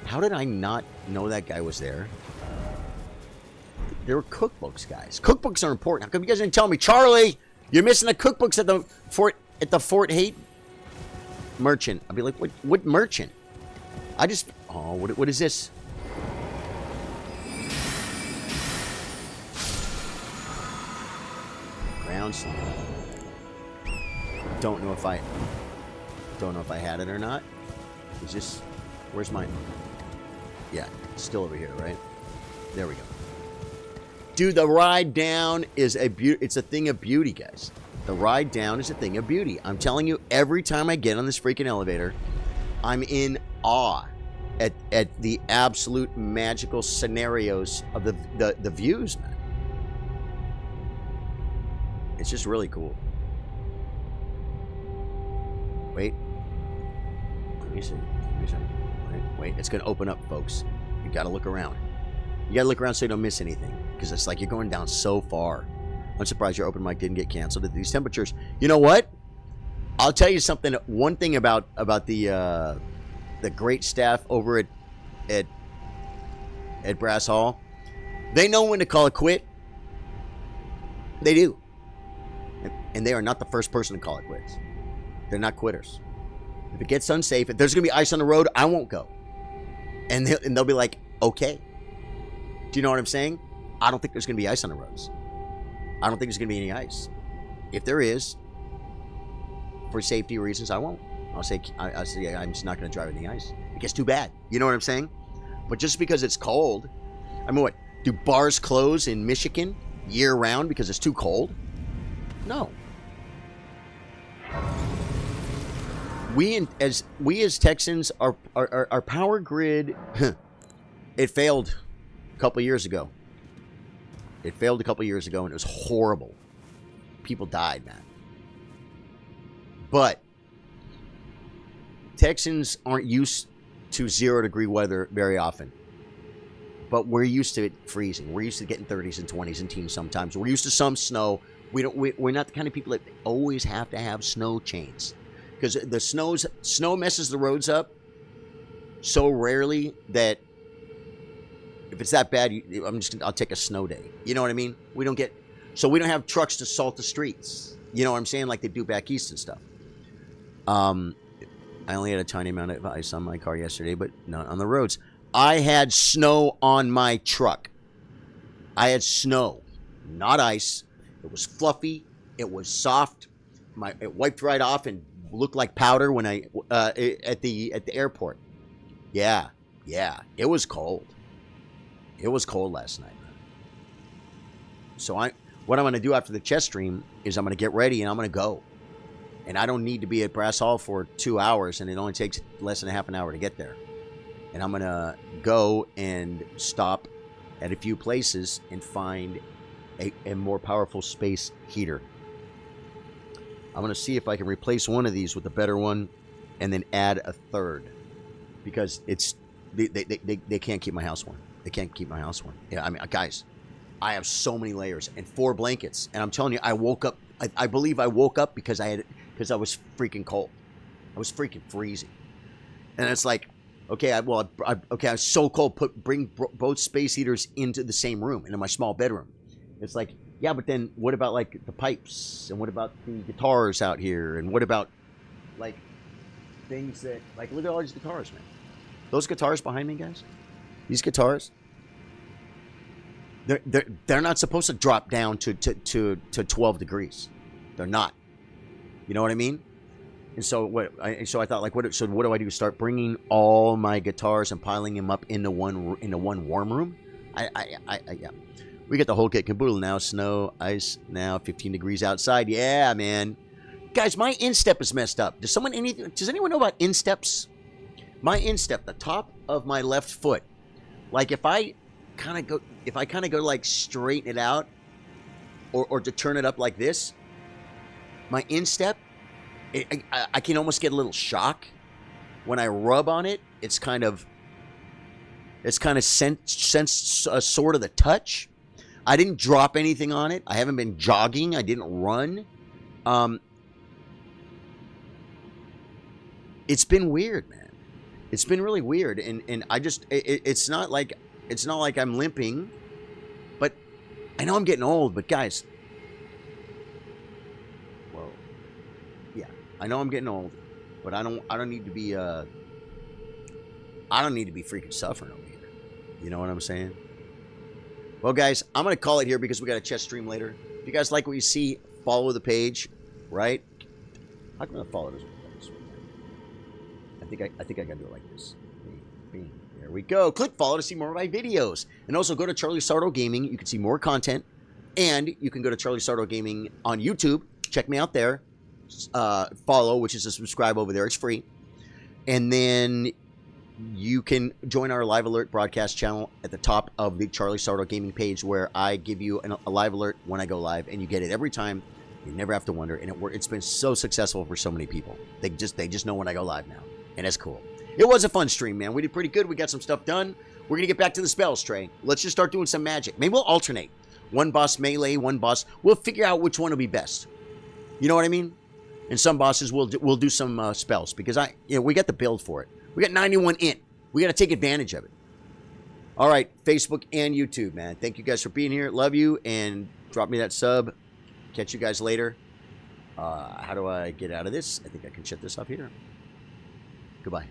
How did I not know that guy was there? There were cookbooks, guys. Cookbooks are important. How come you guys didn't tell me? Charlie, you're missing the cookbooks at the Fort Hate merchant. I'd be like, what merchant? I just, oh, what is this? Ground slam. Don't know if I had it or not. Is this, where's mine? Yeah, it's still over here, right? There we go. Dude, the ride down is it's a thing of beauty, guys. The ride down is a thing of beauty. I'm telling you, every time I get on this freaking elevator, I'm in awe at the absolute magical scenarios of the views, man. It's just really cool. Wait. Let me see. Wait. It's going to open up, folks. You got to look around. You got to look around so you don't miss anything. Because it's like you're going down so far. I'm surprised your open mic didn't get canceled at these temperatures. You know what? I'll tell you something. One thing about the great staff over at Brass Hall, they know when to call it quit. They do. And they are not the first person to call it quits. They're not quitters. If it gets unsafe, if there's going to be ice on the road, I won't go. And they'll be like, okay. Do you know what I'm saying? I don't think there's going to be ice on the roads. I don't think there's going to be any ice. If there is, for safety reasons, I won't. I'll say I'm just not going to drive in the ice. It gets too bad. You know what I'm saying? But just because it's cold, I mean, what? Do bars close in Michigan year-round because it's too cold? No. We as Texans, our power grid, it failed a couple years ago. It failed a couple years ago, and it was horrible. People died, man. But Texans aren't used to 0-degree weather very often. But we're used to it freezing. We're used to getting 30s and 20s and teens sometimes. We're used to some snow. We're not the kind of people that always have to have snow chains. Because the snow messes the roads up so rarely that if it's that bad, I'll take a snow day. You know what I mean? We don't have trucks to salt the streets. You know what I'm saying? Like they do back east and stuff. I only had a tiny amount of ice on my car yesterday, but not on the roads. I had snow on my truck. I had snow, not ice. It was fluffy. It was soft. It wiped right off and looked like powder when I at the airport. Yeah. It was cold. It was cold last night. So what I'm going to do after the chess stream is I'm going to get ready and I'm going to go. And I don't need to be at Brass Hall for 2 hours, and it only takes less than half an hour to get there. And I'm going to go and stop at a few places and find a more powerful space heater. I'm going to see if I can replace one of these with a better one and then add a third. Because it's... They can't keep my house warm. They can't keep my house warm. Yeah, I mean, guys, I have so many layers and 4 blankets. And I'm telling you, I woke up... I believe I woke up because I was freaking cold. I was freaking freezing. And it's like, okay, I was so cold. Bring both space heaters into the same room, into my small bedroom. It's like, yeah, but then what about like the pipes, and what about the guitars out here, and what about like things that like look at all these guitars, man. Those guitars behind me, guys. These guitars. They're not supposed to drop down to 12 degrees. They're not. You know what I mean? And so I thought, like, what do I do? Start bringing all my guitars and piling them up into one warm room? Yeah. We got the whole kit caboodle now. Snow, ice now, 15 degrees outside. Yeah, man. Guys, my instep is messed up. Does anyone know about insteps? My instep, the top of my left foot. Like if I kind of go to like straighten it out, or to turn it up like this, my instep, I can almost get a little shock when I rub on it. It's kind of sense sort of the touch. I didn't drop anything on it. I haven't been jogging. I didn't run. It's been weird, man. It's been really weird, and I just it's not like I'm limping, but I know I'm getting old. But guys, well, yeah, I know I'm getting old, but I don't need to be freaking suffering over here. You know what I'm saying? Well, guys, I'm gonna call it here because we got a chess stream later. If you guys like what you see, follow the page, right? How can I follow this? I think I gotta do it like this. Bing. There we go. Click follow to see more of my videos. And also go to Charlie Sardo Gaming. You can see more content. And you can go to Charlie Sardo Gaming on YouTube. Check me out there. Follow, which is to subscribe over there. It's free. And then you can join our live alert broadcast channel at the top of the Charlie Sardo Gaming page, where I give you a live alert when I go live, and you get it every time. You never have to wonder, and it's been so successful for so many people. They just know when I go live now, and it's cool. It was a fun stream, man. We did pretty good. We got some stuff done. We're gonna get back to the spells, Trey. Let's just start doing some magic. Maybe we'll alternate. One boss melee, one boss. We'll figure out which one will be best. You know what I mean? And some bosses we'll do some spells, because we got the build for it. We got 91 int. We got to take advantage of it. All right, Facebook and YouTube, man. Thank you guys for being here. Love you, and drop me that sub. Catch you guys later. How do I get out of this? I think I can shut this off here. Goodbye.